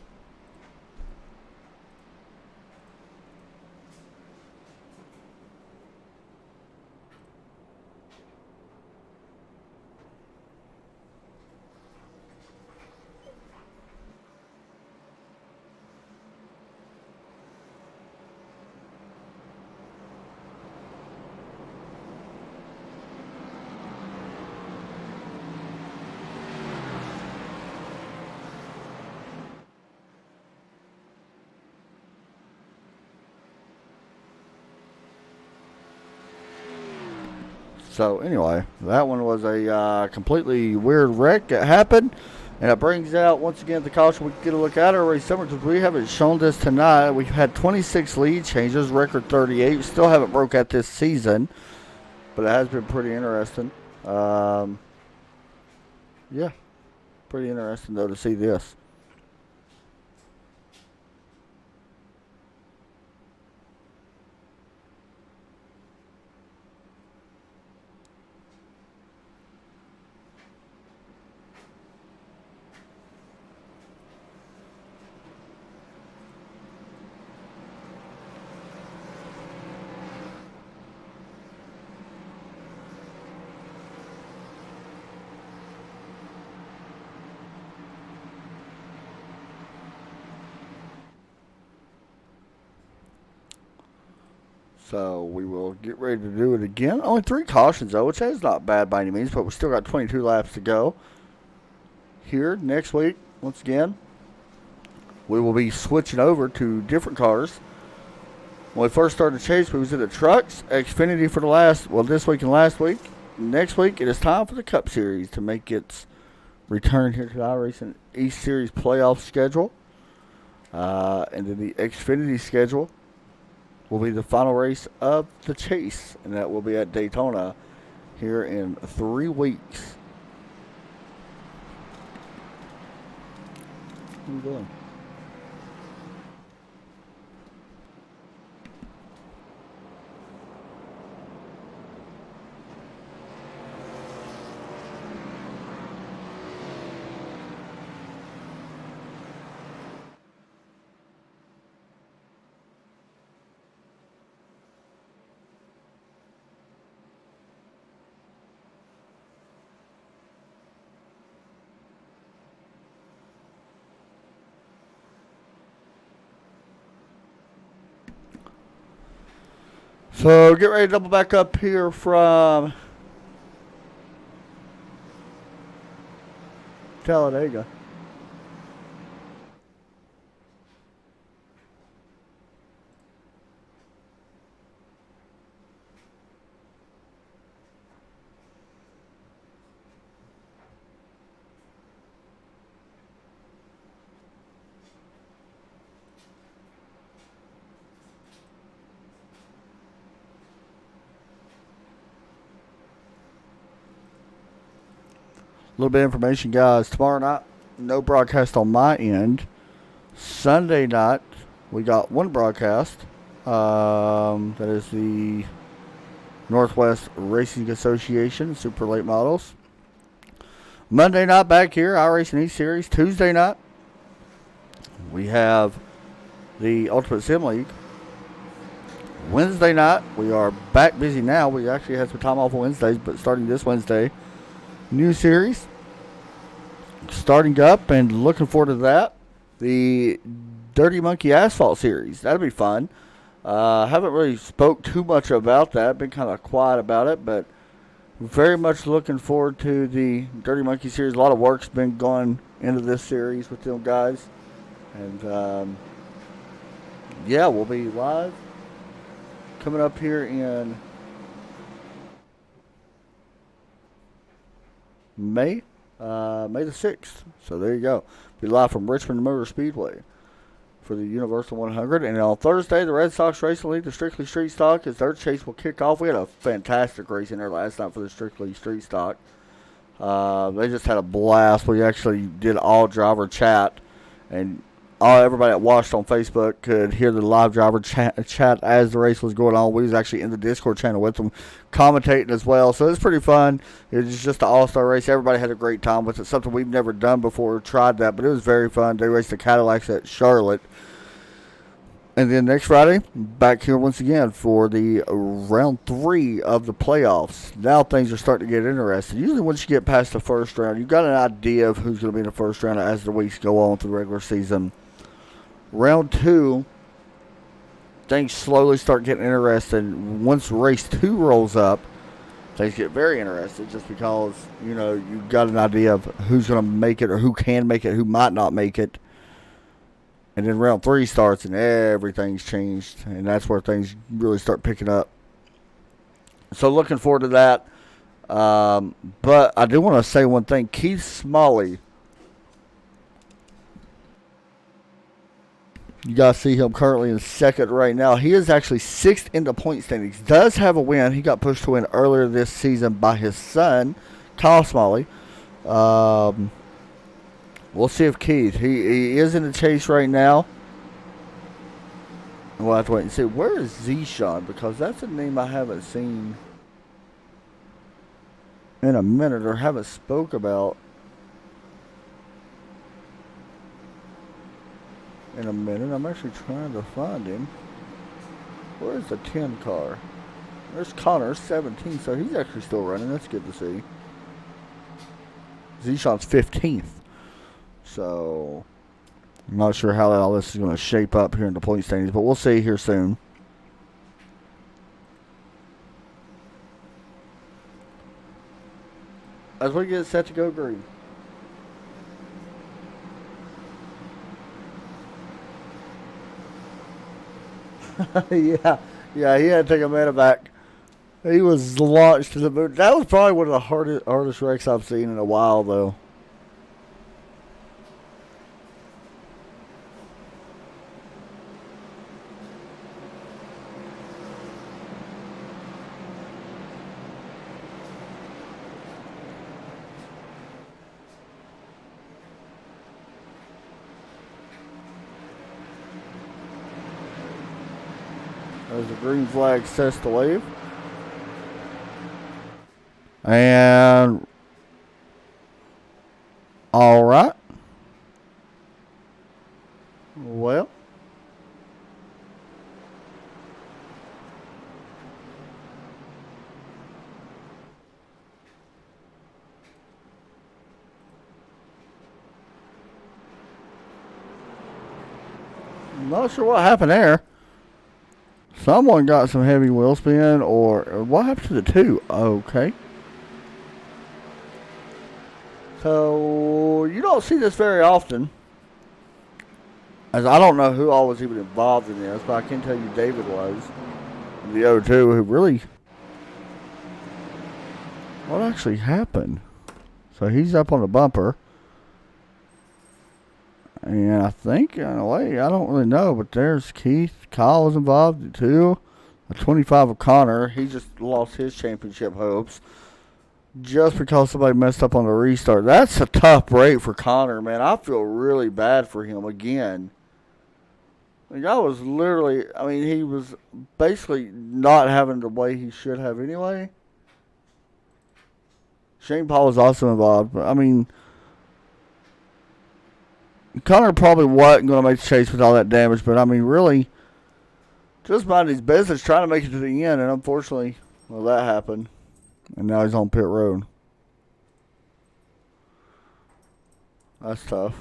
So anyway, that one was a completely weird wreck that happened, and it brings out once again the caution. We can get a look at it already summer because we haven't shown this tonight. We've had 26 lead changes, record 38. We still haven't broke out this season, but it has been pretty interesting. Yeah, pretty interesting though to see this. So we will get ready to do it again. Only 3 cautions, though, which is not bad by any means, but we still got 22 laps to go. Here next week, once again, we will be switching over to different cars. When we first started the chase, we was in the trucks, Xfinity for this week and last week. Next week, it is time for the Cup Series to make its return here to the Iracing East Series playoff schedule. And then the Xfinity schedule will be the final race of the chase, and that will be at Daytona here in 3 weeks. What are you doing? So get ready to double back up here from Talladega. A little bit of information, guys. Tomorrow night, no broadcast on my end. Sunday night, we got one broadcast. That is the Northwest Racing Association Super Late Models. Monday night, back here, Iracing East Series. Tuesday night, we have the Ultimate Sim League. Wednesday night, we are back busy now. We actually had some time off on Wednesdays, but starting this Wednesday, new series starting up and looking forward to that. The Dirty Monkey Asphalt series, that'll be fun. Haven't really spoke too much about that, been kind of quiet about it, but very much looking forward to the Dirty Monkey series. A lot of work's been going into this series with them guys, and yeah, we'll be live coming up here in May the 6th. So there you go. Be live from Richmond Motor Speedway for the Universal 100. And on Thursday, the Red Sox Racing League, the Strictly Street Stock, as their chase will kick off. We had a fantastic race in there last night for the Strictly Street Stock. They just had a blast. We actually did all driver chat, and everybody that watched on Facebook could hear the live driver chat as the race was going on. We was actually in the Discord channel with them, commentating as well. So it was pretty fun. It was just an all-star race. Everybody had a great time with it. Something we've never done before. Tried that, but it was very fun. They raced the Cadillacs at Charlotte. And then next Friday, back here once again for the round 3 of the playoffs. Now things are starting to get interesting. Usually once you get past the first round, you've got an idea of who's going to be in the first round as the weeks go on through the regular season. Round 2, things slowly start getting interesting. Once race 2 rolls up, things get very interesting just because, you know, you've got an idea of who's going to make it or who can make it, who might not make it. And then round 3 starts and everything's changed, and that's where things really start picking up. So looking forward to that. But I do want to say one thing. Keith Smalley, you guys see him currently in second right now. He is actually 6th in the point standings. Does have a win. He got pushed to win earlier this season by his son, Kyle Smalley. We'll see if Keith, he is in the chase right now. We'll have to wait and see. Where is Zishan? Because that's a name I haven't seen in a minute or haven't spoke about in a minute. I'm actually trying to find him. Where's the 10 car? There's Connor, 17, so he's actually still running. That's good to see. Zishan's 15th. So, I'm not sure how all this is going to shape up here in the point standings, but we'll see here soon. as we get set to go green. Yeah, he had to take a minute back. He was launched to the moon. That was probably one of the hardest wrecks I've seen in a while, though. As the green flag sets to leave. And all right. Well, I'm not sure what happened there. Someone got some heavy wheel spin, or what happened to the two? Okay. So, you don't see this very often. As I don't know who all was even involved in this, but I can tell you David was. The other two who really... What actually happened? So, he's up on the bumper. And I think, in a way, I don't really know, but there's Keith. Kyle was involved too. A 25 of Connor. He just lost his championship hopes just because somebody messed up on the restart. That's a tough break for Connor, man. I feel really bad for him again. The guy was literally, I mean, he was basically not having the way he should have anyway. Shane Paul was also involved, but I mean, Connor probably wasn't going to make the chase with all that damage, but I mean, really, just minding his business, trying to make it to the end, and unfortunately, well, that happened. And now he's on pit road. That's tough.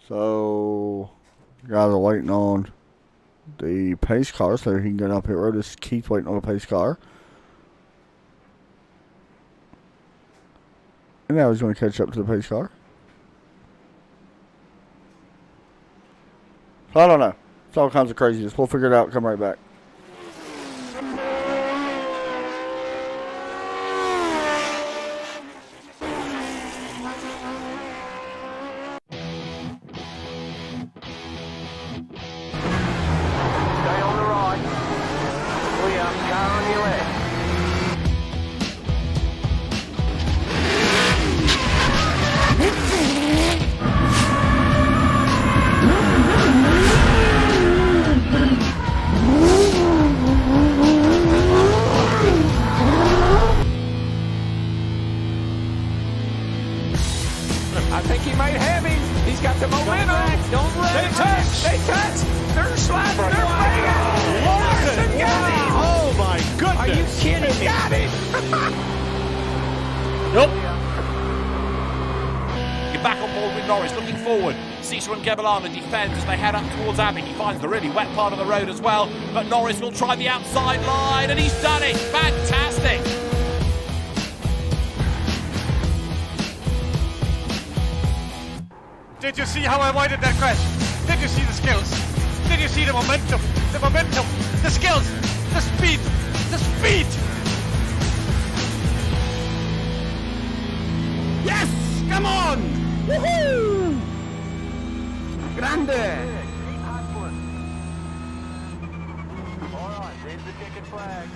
So, guys are waiting on the pace car so he can get up pit road. This is Keith waiting on the pace car. And now he's going to catch up to the pace car. So I don't know. It's all kinds of craziness. We'll figure it out. Come right back. I think he might have him. He's got the momentum. They touch. They're sliding. They're bringing. Larson got him. Oh my goodness! Are you kidding me? Got him. Nope. You're back on board with Norris, looking forward. Cesar and Gebelana defends as they head up towards Abbey. He finds the really wet part of the road as well, but Norris will try the outside line, and he's done it. Fantastic. Did you see how I avoided that crash? Did you see the skills? Did you see the momentum? The momentum, the skills, the speed, the speed! Yes! Come on! Woohoo! Grande! All right, there's the checkered flag.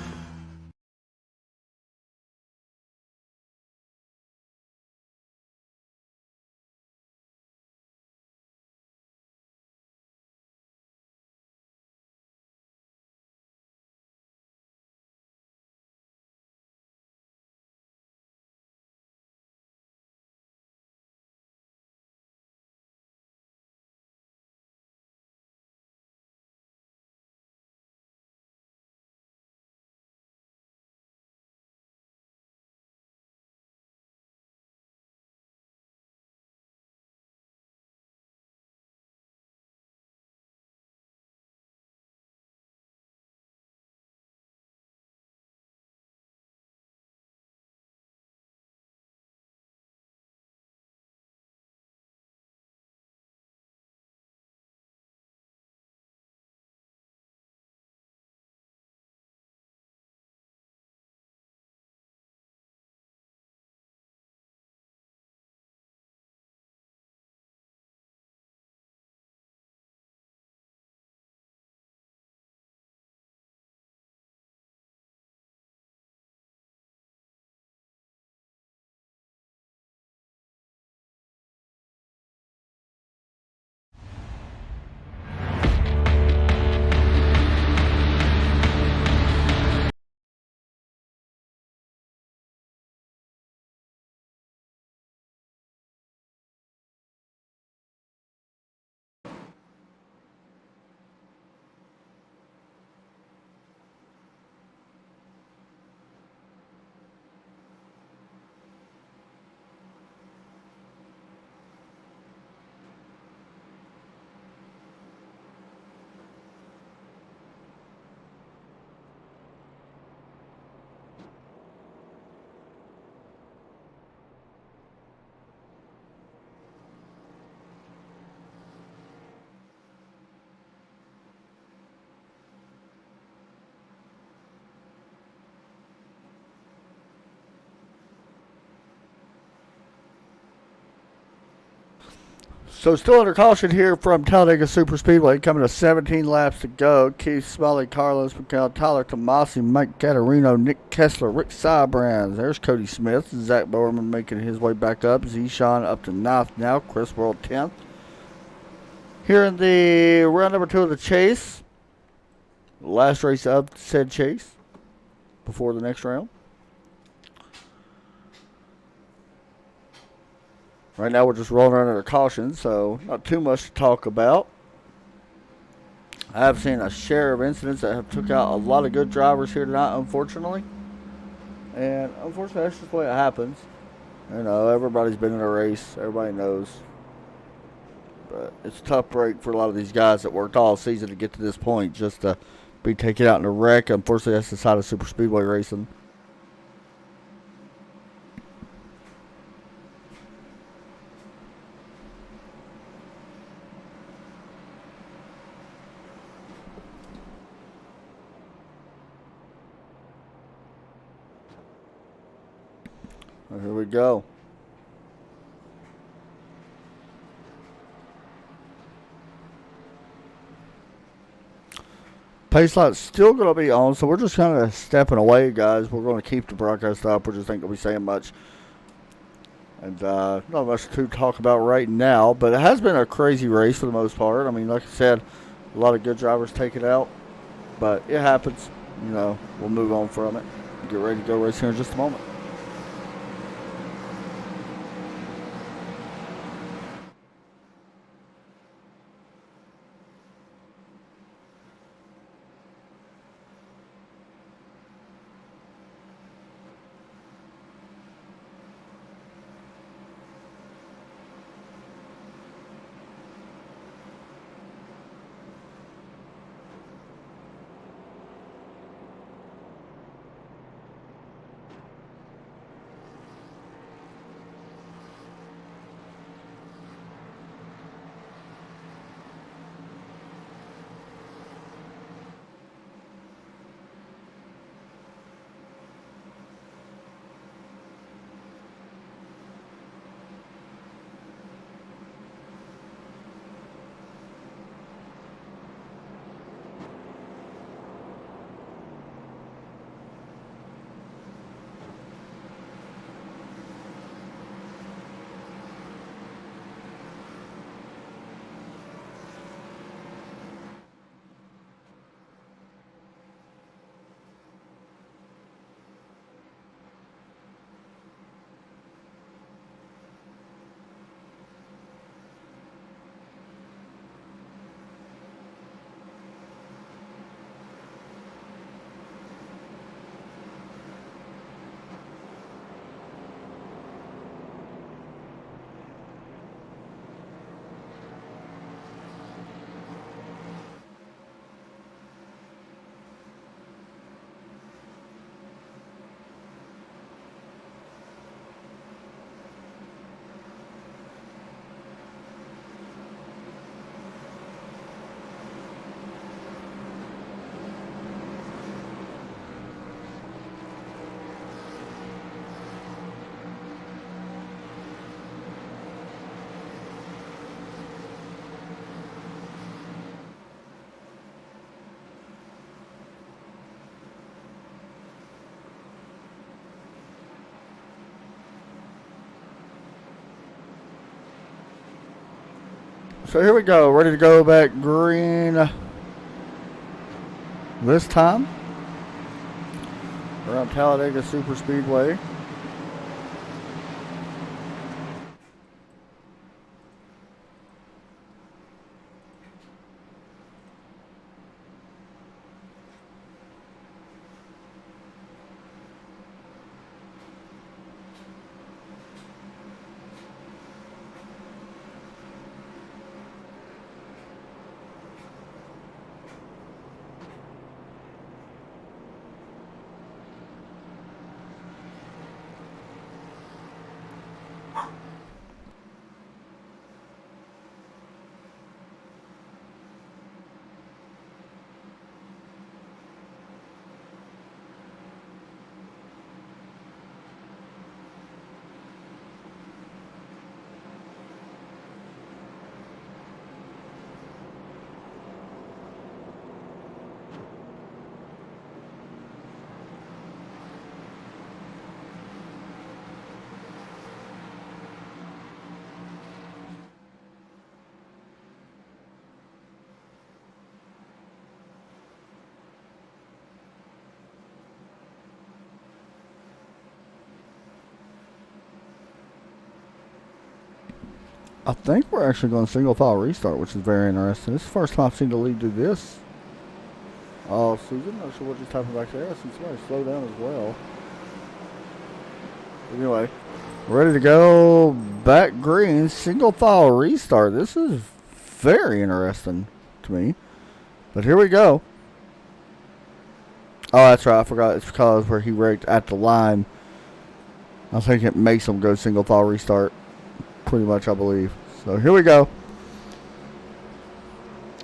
So still under caution here from Talladega SuperSpeedway, coming to 17 laps to go. Keith Smalley, Carlos McCall, Tyler Tomasi, Mike Caterino, Nick Kessler, Rick Sybrands. There's Cody Smith. Zach Bowerman making his way back up. Zeshawn up to 9th now. Chris World 10th. Here in the round number 2 of the chase. Last race of said chase before the next round. Right now we're just rolling under caution, so not too much to talk about. I have seen a share of incidents that have took out a lot of good drivers here tonight, unfortunately. And unfortunately, that's just the way it happens. You know, everybody's been in a race. Everybody knows. But it's a tough break for a lot of these guys that worked all season to get to this point just to be taken out in a wreck. Unfortunately, that's the side of super speedway racing. Here we go. Pace light's still going to be on, so we're just kind of stepping away, guys. We're going to keep the broadcast up. We just ain't going to be saying much. And not much to talk about right now, but it has been a crazy race for the most part. I mean, like I said, a lot of good drivers take it out, but it happens. You know, we'll move on from it. Get ready to go race here in just a moment. So here we go, ready to go back green this time. Around Talladega SuperSpeedway. I think we're actually going single file restart, which is very interesting. This is the first time I've seen the lead do this. Oh, Susan, not sure what just happened back there. I see somebody slow down as well. Anyway, ready to go. Back green, single file restart. This is very interesting to me. But here we go. Oh, that's right. I forgot. It's because where he raked at the line. I think it makes him go single file restart. Pretty much, I believe. So here we go.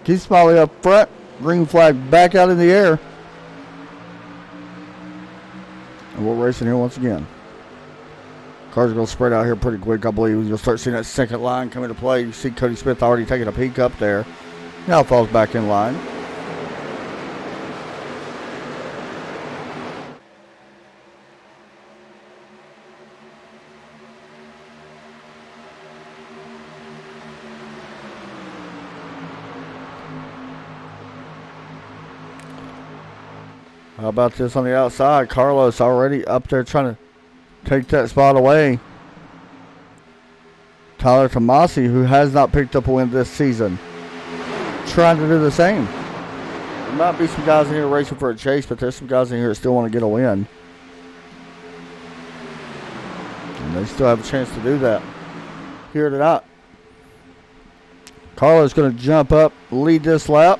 Keith Smiley up front. Green flag back out in the air. And we're racing here once again. Cars are going to spread out here pretty quick, I believe. You'll start seeing that second line come into play. You see Cody Smith already taking a peek up there. Now falls back in line. How about this on the outside? Carlos already up there trying to take that spot away. Tyler Tomasi, who has not picked up a win this season, trying to do the same. There might be some guys in here racing for a chase, but there's some guys in here that still want to get a win. And they still have a chance to do that here tonight. Carlos going to jump up, lead this lap.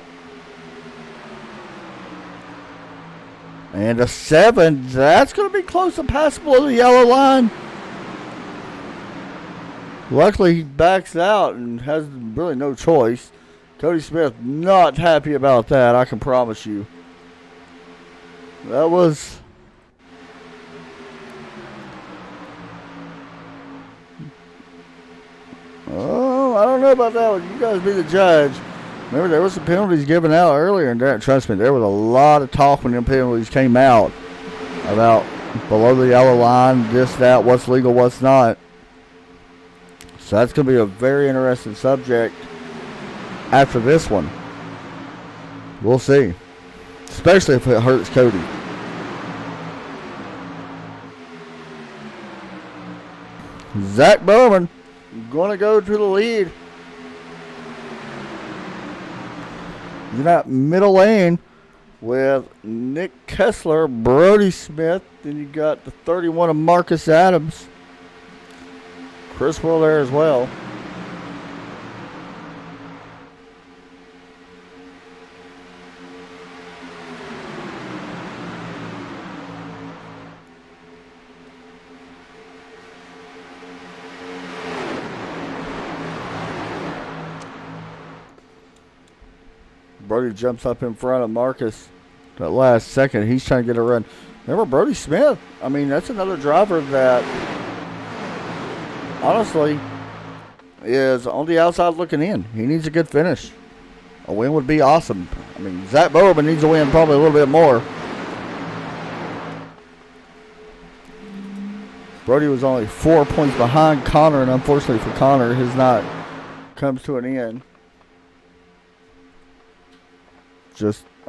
And a 7, that's going to be close to passable of the yellow line. Luckily, he backs out and has really no choice. Cody Smith not happy about that, I can promise you. That was... Oh, I don't know about that one. You guys be the judge. Remember, there was some penalties given out earlier, and trust me, there was a lot of talk when them penalties came out about below the yellow line, this, that, what's legal, what's not. So that's going to be a very interesting subject after this one. We'll see, especially if it hurts Cody. Zach Bowman going to go to the lead. In that middle lane with Nick Kessler, Brody Smith, then you got the 31 of Marcus Adams. Chris Will there as well. Brody jumps up in front of Marcus that last second. He's trying to get a run. Remember Brody Smith? I mean, that's another driver that honestly is on the outside looking in. He needs a good finish. A win would be awesome. I mean, Zach Bowman needs a win probably a little bit more. Brody was only 4 points behind Connor, and unfortunately for Connor, his night comes to an end.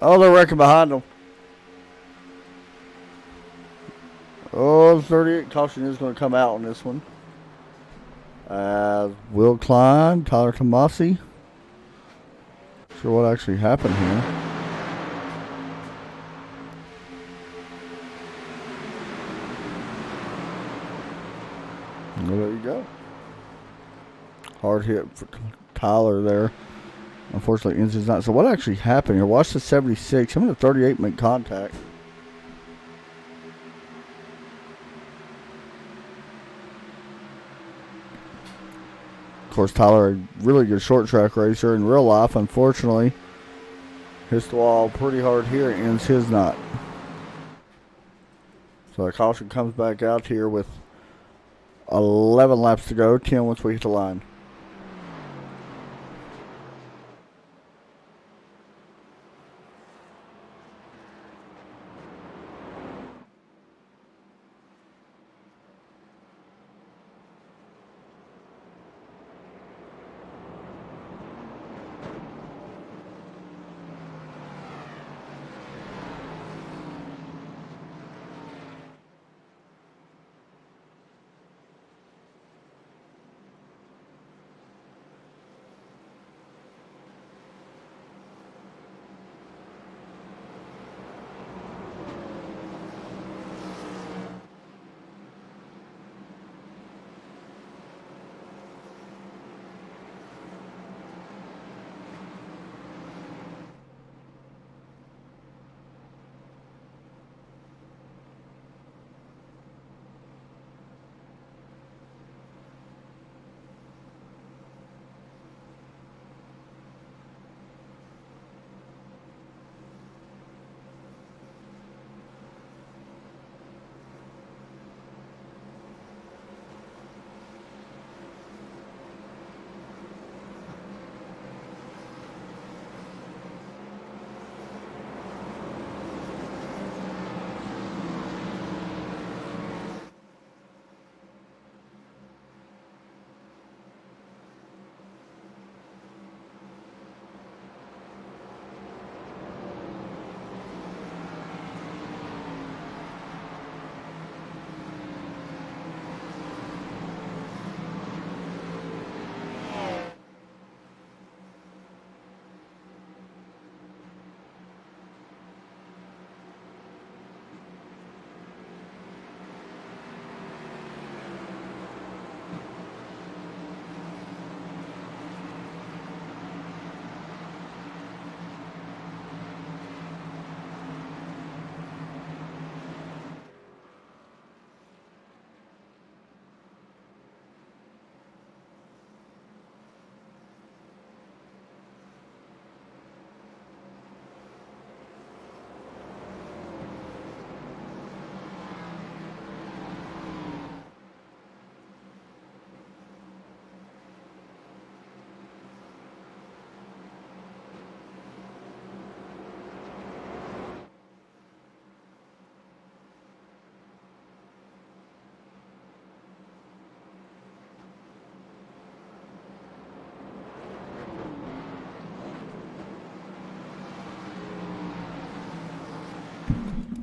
They're wrecking behind them. Oh, 38 caution is going to come out on this one. Will Klein, Tyler Tomasi. Not sure what actually happened here. Well, there you go. Hard hit for Tyler there. Unfortunately, ends his night. So what actually happened here? Watch the 76. Him and the 38 make contact. Of course, Tyler, a really good short track racer in real life. Unfortunately, hits the wall pretty hard here. Ends his night. So the caution comes back out here with 11 laps to go. 10 once we hit the line.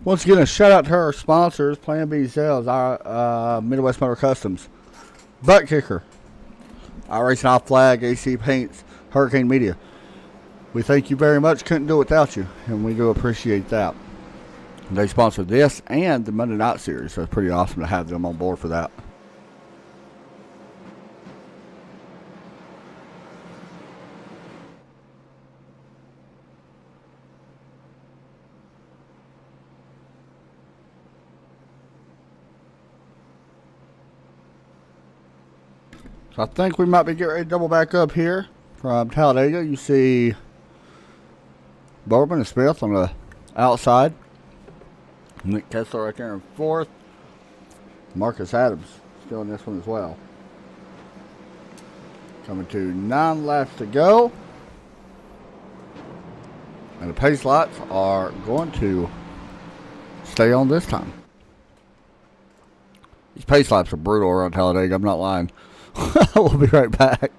Once again, a shout out to our sponsors, Plan B Sales, our Midwest Motor Customs, Butt Kicker, Iracing Off Flag, AC Paints, Hurricane Media. We thank you very much. Couldn't do it without you, and we do appreciate that. They sponsor this and the Monday Night Series, so it's pretty awesome to have them on board for that. So I think we might be getting ready to double back up here from Talladega. You see Bowman and Smith on the outside. Nick Kessler right there in fourth. Marcus Adams still in this one as well. Coming to 9 laps to go. And the pace lights are going to stay on this time. These pace lights are brutal around Talladega, I'm not lying. We'll be right back.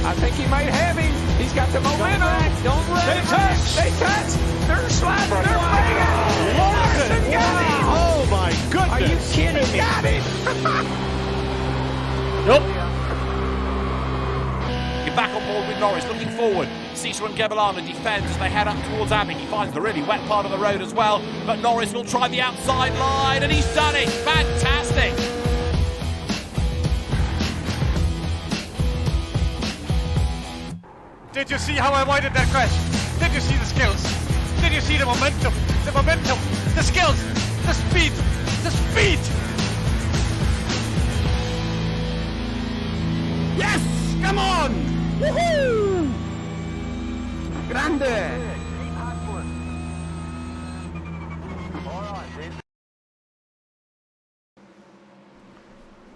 I think he might have him. He's got the momentum. Don't wreck. They touch. They're sliding. They're banging. Larson got him. Oh my goodness. Are you kidding me? Got him. Nope. You're back on board with Norris, looking forward. Cesar and Gebelana defends as they head up towards Abbey. He finds the really wet part of the road as well. But Norris will try the outside line, and he's done it. Fantastic. Did you see how I avoided that crash? Did you see the skills? Did you see the momentum? The momentum, the skills, the speed, the speed! Yes! Come on! Woohoo! Grande!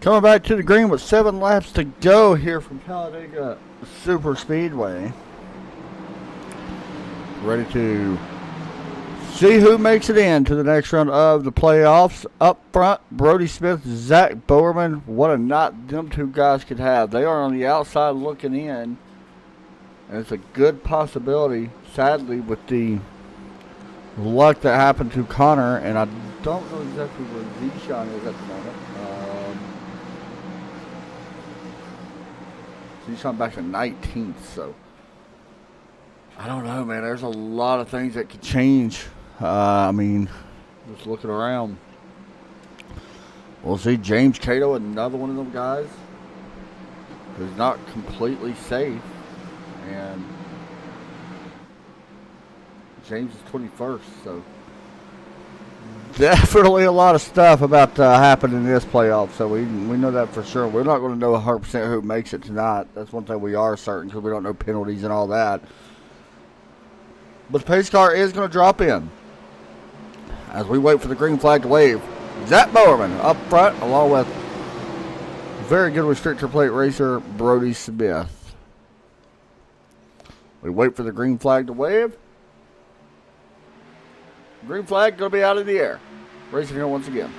Coming back to the green with 7 laps to go here from Talladega SuperSpeedway. Ready to see who makes it in to the next round of the playoffs. Up front, Brody Smith, Zach Bowerman. What a night them two guys could have. They are on the outside looking in. And it's a good possibility, sadly, with the luck that happened to Connor. And I don't know exactly where Zishan is at the moment. Zishan back to 19th, so I don't know, man. There's a lot of things that could change I mean, just looking around. We'll see James Cato, another one of them guys who's not completely safe. And James is 21st, so definitely a lot of stuff about to happen in this playoff. So we know that for sure. We're not going to know 100% who makes it tonight. That's one thing we are certain because we don't know penalties and all that. But the pace car is going to drop in as we wait for the green flag to wave. Zach Bowerman up front along with very good restrictor plate racer Brody Smith. We wait for the green flag to wave. Green flag going to be out of the air. Racing here once again.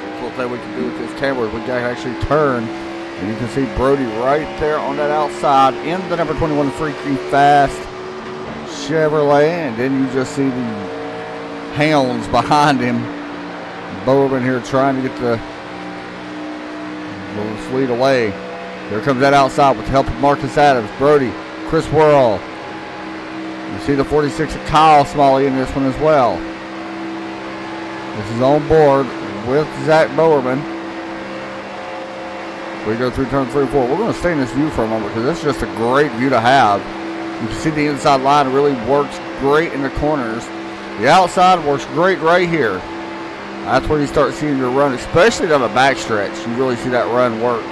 The cool thing we can do with this camera is we can actually turn, and you can see Brody right there on that outside in the number 21 Freaky Fast Chevrolet, and then you just see the hounds behind him. Bowerman here trying to get the lead away. Here comes that outside with the help of Marcus Adams, Brody, Chris Worrell. You see the 46 of Kyle Smalley in this one as well. This is on board with Zach Bowerman. We go through turn 3 and 4. We're going to stay in this view for a moment because it's just a great view to have. You can see the inside line. It really works great in the corners. The outside works great right here. That's where you start seeing your run, especially down the backstretch. You really see that run work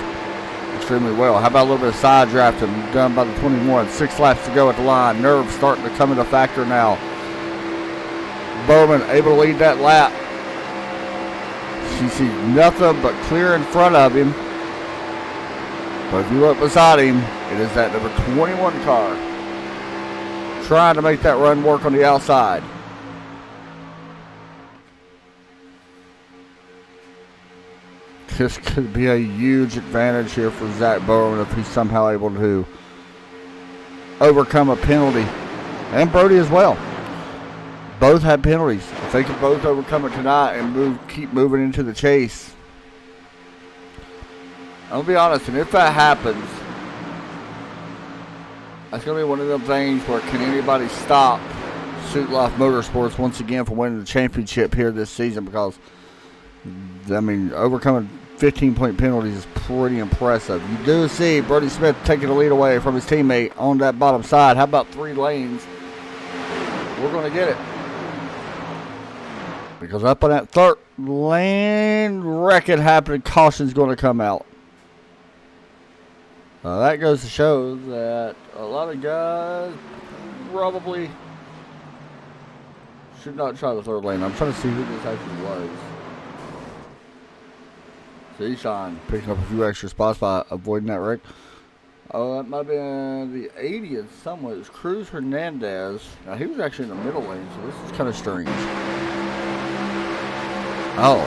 extremely well. How about a little bit of side drafting done by the 21? 6 laps to go at the line. Nerves starting to come into factor now. Bowman able to lead that lap. She sees nothing but clear in front of him. But if you look beside him, it is that number 21 car trying to make that run work on the outside. This could be a huge advantage here for Zach Bowerman if he's somehow able to overcome a penalty. And Brody as well. Both had penalties. If they can both overcome it tonight and keep moving into the chase. I'll be honest, and if that happens, that's going to be one of them things where can anybody stop Suit Life Motorsports once again from winning the championship here this season, because, I mean, overcoming 15-point penalties is pretty impressive. You do see Brody Smith taking the lead away from his teammate on that bottom side. How about 3 lanes? We're going to get it. Because up on that 3rd lane, wreck it happened, caution's going to come out. That goes to show that a lot of guys probably should not try the 3rd lane. I'm trying to see who this actually was. See Sean picking up a few extra spots by avoiding that wreck. Oh, that might have been the 80th somewhere. It was Cruz Hernandez. Now, he was actually in the middle lane, so this is kind of strange. Oh,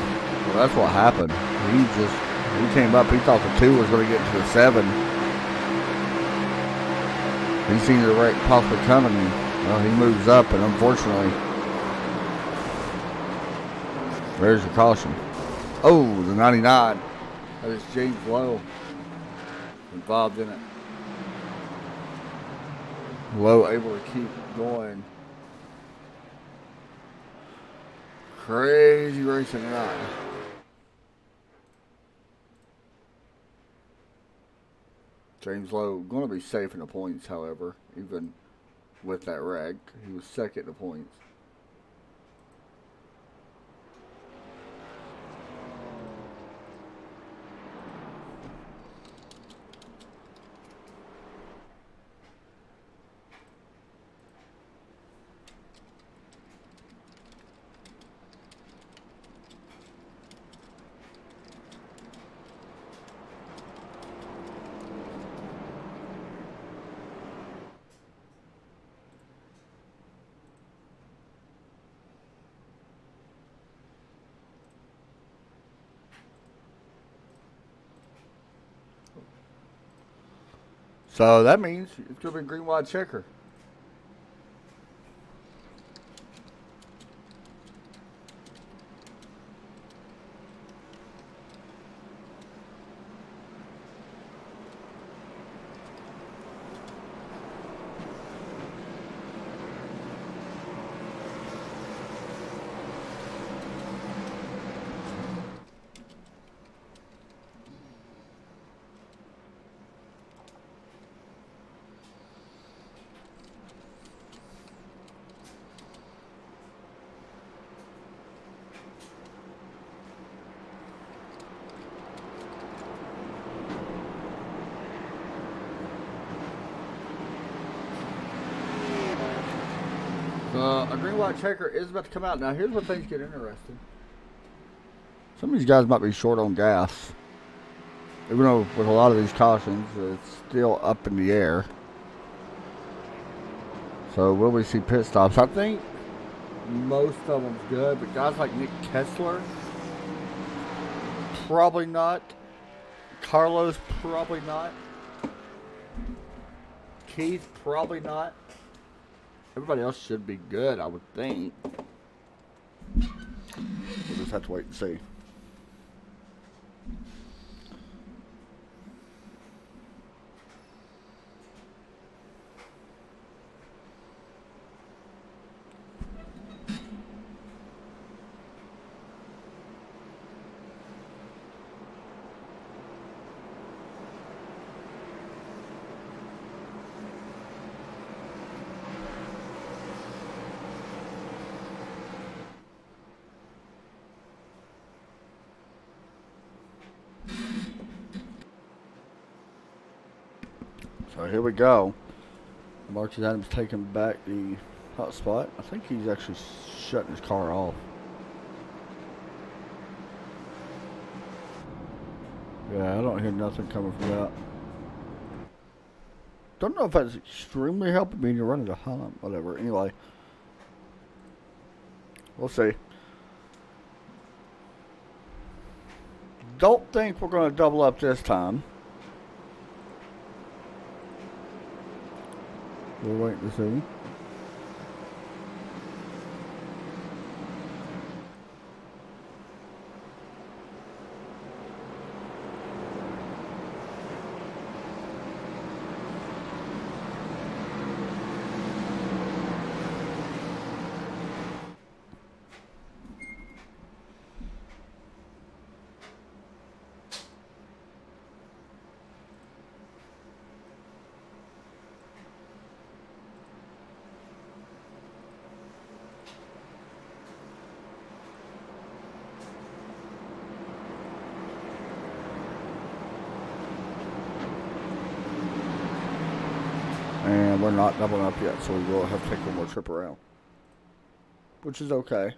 well, that's what happened. He came up, he thought the 2 was going to get to the 7. He seen the wreck possibly coming. Well, he moves up, and unfortunately, there's your caution. Oh, the 99. That is James Lowe involved in it. Lowe able to keep going. Crazy racing tonight. James Lowe going to be safe in the points, however, even with that wreck. He was 2nd in the points. So that means it's going to be a green wide checker. A green white checker is about to come out. Now here's where things get interesting. Some of these guys might be short on gas. Even though with a lot of these cautions, it's still up in the air. So will we see pit stops? I think most of them's good, but guys like Nick Kessler, probably not. Carlos, probably not. Keith, probably not. Everybody else should be good, I would think. We'll just have to wait and see. So here we go. Marcus Adams taking back the hot spot. I think he's actually shutting his car off. Yeah, I don't hear nothing coming from that. Don't know if that's extremely helping me to run the hump. Whatever. Anyway. We'll see. Don't think we're going to double up this time. We're waiting to see. And we're not doubling up yet, so we will have to take one more trip around. Which is okay.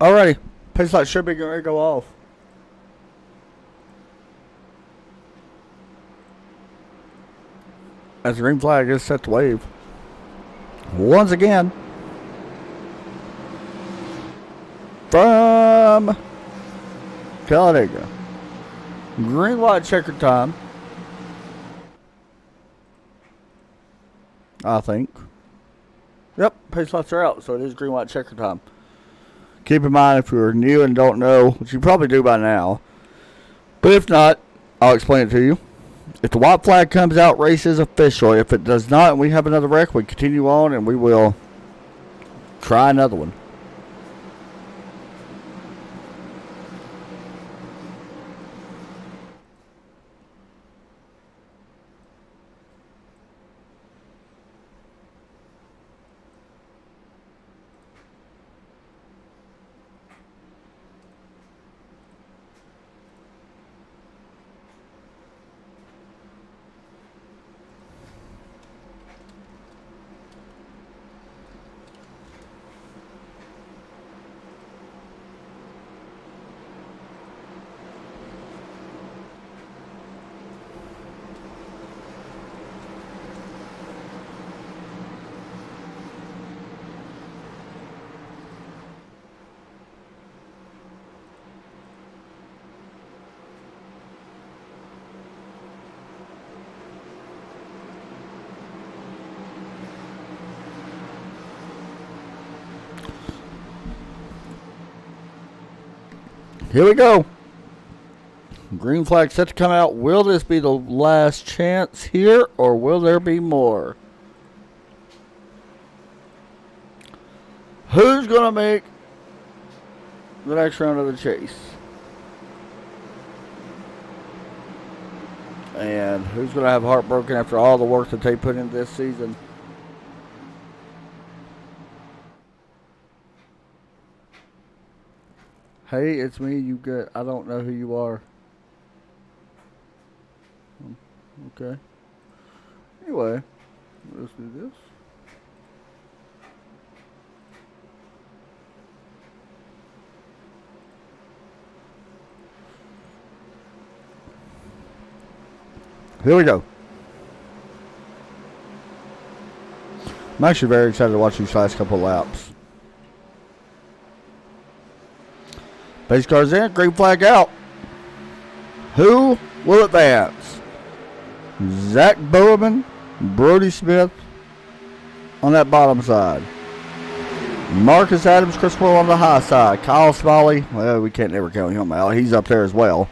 Alrighty. Pace light should be going to go off. As the green flag is set to wave. Once again. From Talladega. Green light checker time. I think. Yep, pace lights are out, so it is green light checker time. Keep in mind, if you're new and don't know, which you probably do by now, but if not, I'll explain it to you. If the white flag comes out, race is official. If it does not and we have another wreck, we continue on and we will try another one. Here we go. Green flag set to come out. Will this be the last chance here, or will there be more? Who's going to make the next round of the chase? And who's going to have heartbroken after all the work that they put in this season? Hey, it's me. You good? I don't know who you are. Okay. Anyway, let's do this. Here we go. I'm actually very excited to watch these last couple laps. Base cars in, green flag out. Who will advance? Zach Bowerman, Brody Smith on that bottom side. Marcus Adams, Chris Worrell on the high side. Kyle Smalley, well, we can't never count him out. He's up there as well.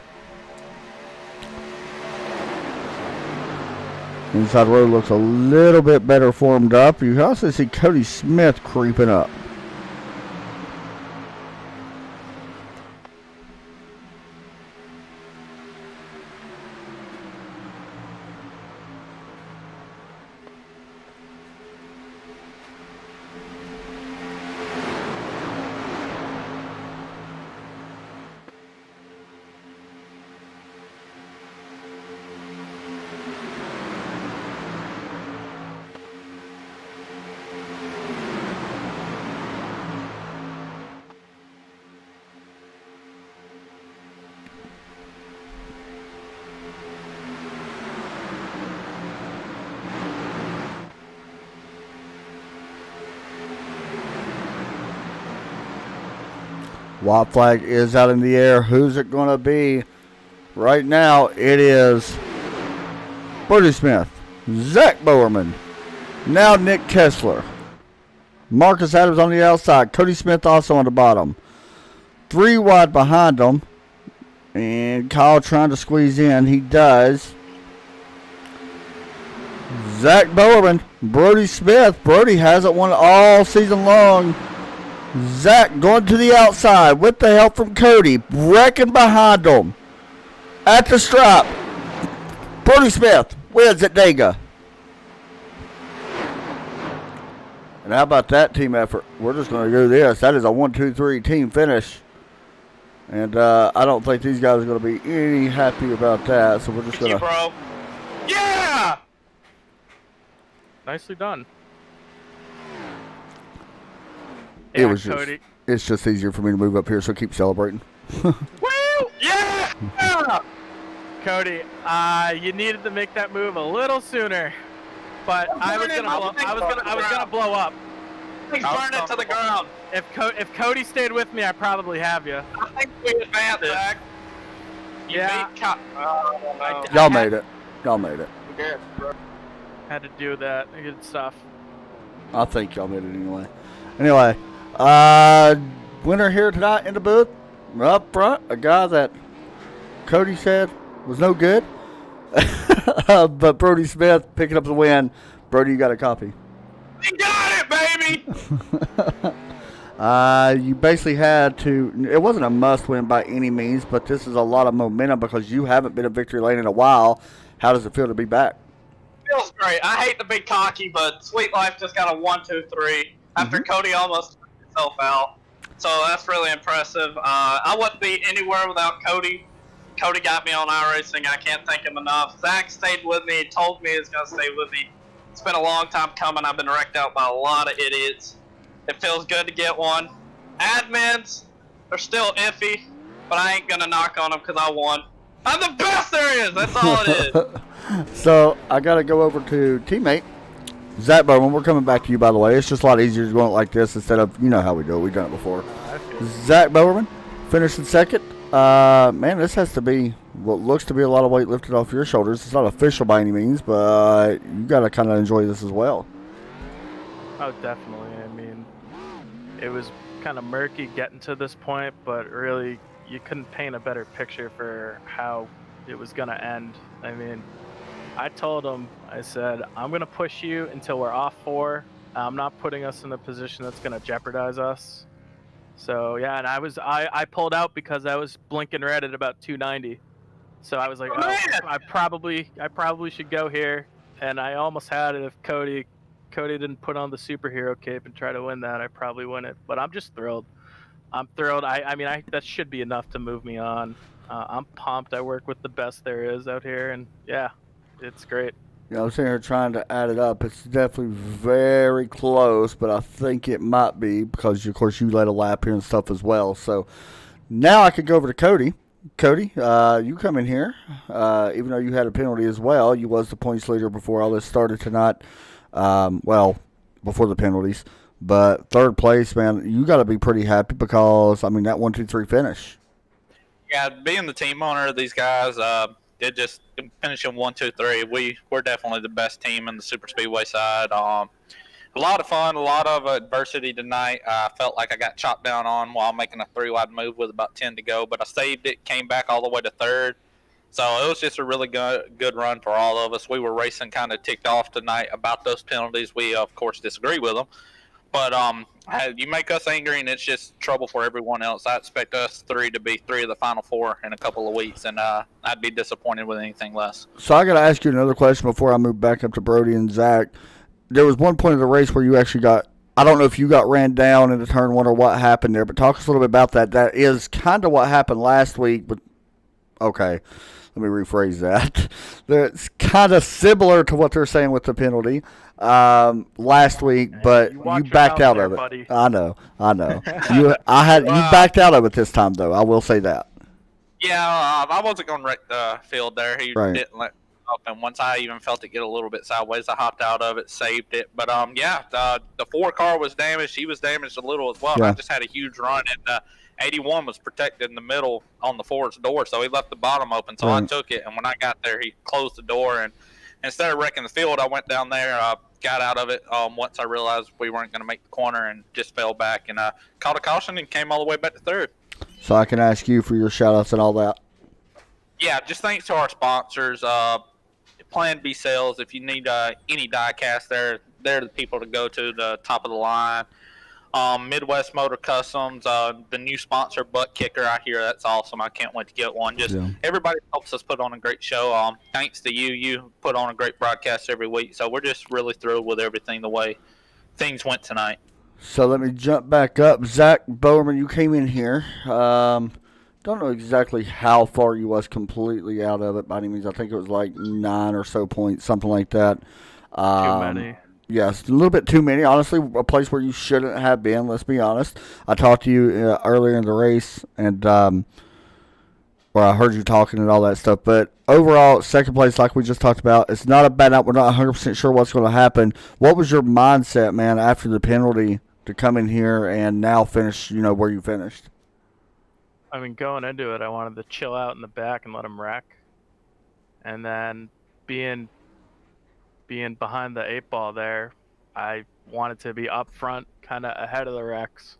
Inside road looks a little bit better formed up. You can also see Cody Smith creeping up. White flag is out in the air. Who's it going to be? Right now, it is Brody Smith, Zach Bowerman, now Nick Kessler, Marcus Adams on the outside, Cody Smith also on the bottom. 3 wide behind them, and Kyle trying to squeeze in. He does. Zach Bowerman, Brody Smith. Brody hasn't won all season long. Zach going to the outside with the help from Cody. Wrecking behind him. At the stripe. Brody Smith wins at Dega. And how about that team effort? We're just going to do this. That is a 1-2-3 team finish. And I don't think these guys are going to be any happy about that. So we're just going to... bro. Yeah! Nicely done. It was just, it's just easier for me to move up here, so keep celebrating. Woo! Yeah! Cody, you needed to make that move a little sooner, but I was gonna blow up. Burn it to the ground. If Cody stayed with me, I probably have you. I think we advanced, Zach. Yeah. Y'all made it. Y'all made it. Had to do that. Good stuff. I think y'all made it anyway. Anyway, winner here tonight in the booth, up front, a guy that Cody said was no good, but Brody Smith picking up the win. Brody, you got a copy. We got it, baby! You basically had to, it wasn't a must win by any means, but this is a lot of momentum because you haven't been in victory lane in a while. How does it feel to be back? Feels great. I hate to be cocky, but Sweet Life just got a 1-2-3 after Cody almost took himself out. So that's really impressive. I wouldn't be anywhere without Cody. Cody got me on iRacing. I can't thank him enough. Zach stayed with me. He told me he was going to stay with me. It's been a long time coming. I've been wrecked out by a lot of idiots. It feels good to get one. Admins are still iffy, but I ain't going to knock on them because I won. I'm the best there is. That's all it is. So I got to go over to teammate Zach Bowman. We're coming back to you, by the way. It's just a lot easier to go like this instead of, you know how we do it. We've done it before. Zach Bowerman finished in second. Man, this has to be what looks to be a lot of weight lifted off your shoulders. It's not official by any means, but you got to kind of enjoy this as well. Oh, definitely. I mean, it was kind of murky getting to this point, but really, you couldn't paint a better picture for how it was gonna end. I mean, I told him, I said, I'm gonna push you until we're off 4. I'm not putting us in a position that's gonna jeopardize us. So yeah, and I pulled out because I was blinking red at about 290. So I was like, oh, I probably should go here, and I almost had it if Cody didn't put on the superhero cape and try to win that. I probably win it, but I'm just thrilled. I'm thrilled. I mean, that should be enough to move me on. I'm pumped. I work with the best there is out here, and yeah, it's great. You know, I'm sitting here trying to add it up. It's definitely very close, but I think it might be because, of course, you led a lap here and stuff as well. So now I could go over to Cody. Cody, you come in here, even though you had a penalty as well. You was the points leader before all this started tonight. Well, before the penalties. But third place, man, you got to be pretty happy because, I mean, that 1-2-3 finish. Yeah, being the team owner of these guys, did just finish in 1-2-3. We're definitely the best team in the super speedway side. A lot of fun, a lot of adversity tonight. I felt like I got chopped down on while making a 3-wide move with about 10 to go, but I saved it, came back all the way to third. So it was just a really good run for all of us. We were racing kind of ticked off tonight about those penalties. We, of course, disagree with them. But you make us angry, and it's just trouble for everyone else. I expect us 3 to be 3 of the final 4 in a couple of weeks, and I'd be disappointed with anything less. So I got to ask you another question before I move back up to Brody and Zach. There was one point of the race where you actually got, I don't know if you got ran down into turn 1 or what happened there, but talk us a little bit about that. That is kind of what happened last week, but okay, let me rephrase that. It's kind of similar to what they're saying with the penalty last week, but you backed out of it. Buddy. I know. You backed out of it this time, though. I will say that. Yeah, I wasn't going to wreck the field there. He Right. didn't let up, and once I even felt it get a little bit sideways, I hopped out of it, saved it. But yeah, the 4 car was damaged. He was damaged a little as well. Yeah. I just had a huge run, and 81 was protected in the middle on the Ford's door, so he left the bottom open. So I took it, and when I got there, he closed the door, and instead of wrecking the field, I went down there, got out of it once I realized we weren't going to make the corner, and just fell back and caught a caution and came all the way back to third. So I can ask you for your shout-outs and all that. Yeah, just thanks to our sponsors. Plan B Sales, if you need any die cast, they're the people to go to, the top of the line. Midwest Motor Customs, the new sponsor, Butt Kicker, I hear that's awesome. I can't wait to get one. Everybody helps us put on a great show. Thanks to you put on a great broadcast every week. So we're just really thrilled with everything, the way things went tonight. So let me jump back up. Zach Bowerman, you came in here. Don't know exactly how far you was completely out of it by any means. I think it was like 9 or so points, something like that. Too many. Yes, a little bit too many. Honestly, a place where you shouldn't have been, let's be honest. I talked to you earlier in the race, and where I heard you talking and all that stuff. But overall, second place, like we just talked about, it's not a bad night. We're not 100% sure what's going to happen. What was your mindset, man, after the penalty to come in here and now finish, where you finished? I mean, going into it, I wanted to chill out in the back and let him wreck. And then being behind the 8 ball there, I wanted to be up front, kind of ahead of the wrecks,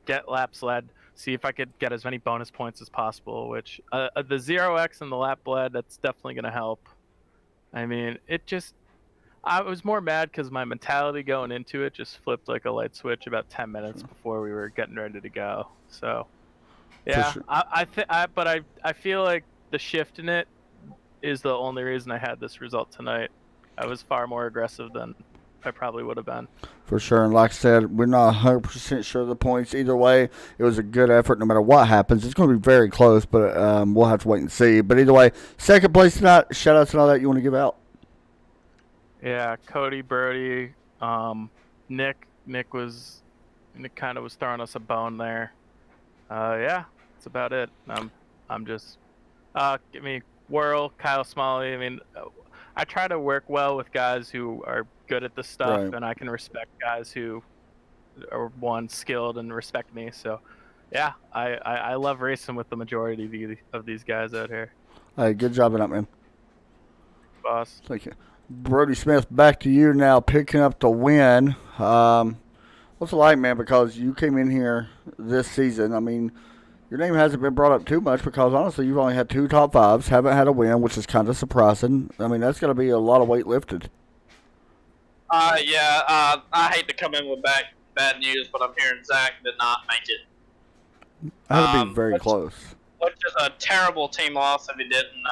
get laps led, see if I could get as many bonus points as possible, which the 0x and the lap led, that's definitely going to help. I mean, I was more mad because my mentality going into it just flipped like a light switch about 10 minutes before we were getting ready to go. So, yeah, sure. but I feel like the shift in it is the only reason I had this result tonight. I was far more aggressive than I probably would have been. For sure. And like I said, we're not 100% sure of the points. Either way, it was a good effort no matter what happens. It's going to be very close, but we'll have to wait and see. But either way, second place tonight, shout-outs and all that you want to give out. Yeah, Cody, Brody, Nick kind of was throwing us a bone there. Yeah, that's about it. I'm just give me Whirl, Kyle Smalley. I mean, I try to work well with guys who are good at this stuff, Right. and I can respect guys who are skilled and respect me. So, yeah, I love racing with the majority of these guys out here. Hey, good job on that, man. Boss. Thank you. Brody Smith, back to you now, picking up the win. What's it like, man? Because you came in here this season. I mean, Your name hasn't been brought up too much because, honestly, you've only had 2 top 5s, haven't had a win, which is kind of surprising. I mean, that's going to be a lot of weight lifted. I hate to come in with bad news, but I'm hearing Zach did not make it. That would be very close. Which is a terrible team loss if he didn't.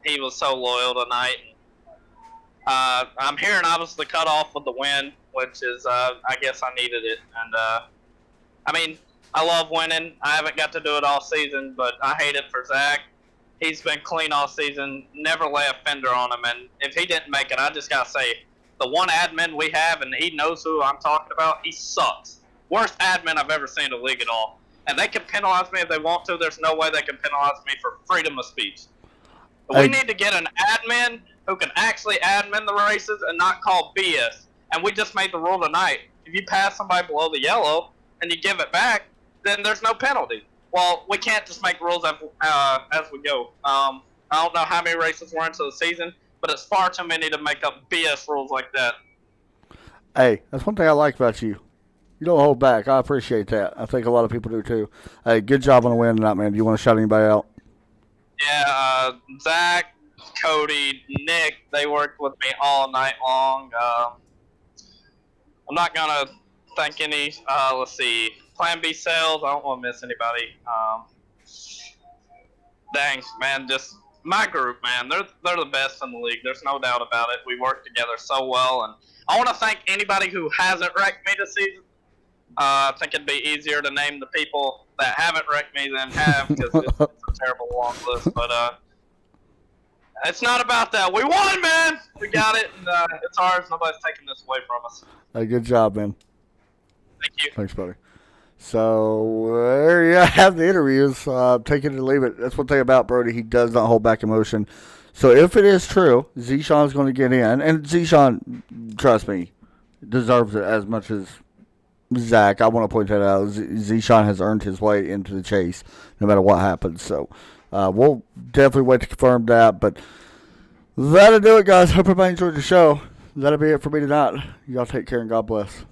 He was so loyal tonight. I'm hearing I was the cutoff with the win, which is, I guess I needed it. And, I love winning. I haven't got to do it all season, but I hate it for Zach. He's been clean all season, never lay a fender on him. And if he didn't make it, I just got to say, the one admin we have, and he knows who I'm talking about, he sucks. Worst admin I've ever seen in the league at all. And they can penalize me if they want to. There's no way they can penalize me for freedom of speech. We need to get an admin who can actually admin the races and not call BS. And we just made the rule tonight. If you pass somebody below the yellow and you give it back, then there's no penalty. Well, we can't just make rules as we go. I don't know how many races we're into the season, but it's far too many to make up BS rules like that. Hey, that's one thing I like about you. You don't hold back. I appreciate that. I think a lot of people do too. Hey, good job on the win tonight, man. Do you want to shout anybody out? Yeah, Zach, Cody, Nick, they worked with me all night long. I'm not going to thank any, let's see, Plan B sales. I don't want to miss anybody. Thanks, man. Just my group, man. They're the best in the league. There's no doubt about it. We work together so well. And I want to thank anybody who hasn't wrecked me this season. I think it'd be easier to name the people that haven't wrecked me than have, because it's a terrible long list. But it's not about that. We won, man. We got it, and it's ours. Nobody's taking this away from us. Hey, good job, man. Thank you. Thanks, buddy. So there you have the interviews. Take it or leave it. That's one thing about Brody. He does not hold back emotion. So if it is true, Zishan's going to get in, and Zishan, trust me, deserves it as much as Zach. I want to point that out. Zishan has earned his way into the chase, no matter what happens. So we'll definitely wait to confirm that. But that'll do it, guys. Hope everybody enjoyed the show. That'll be it for me tonight. Y'all take care and God bless.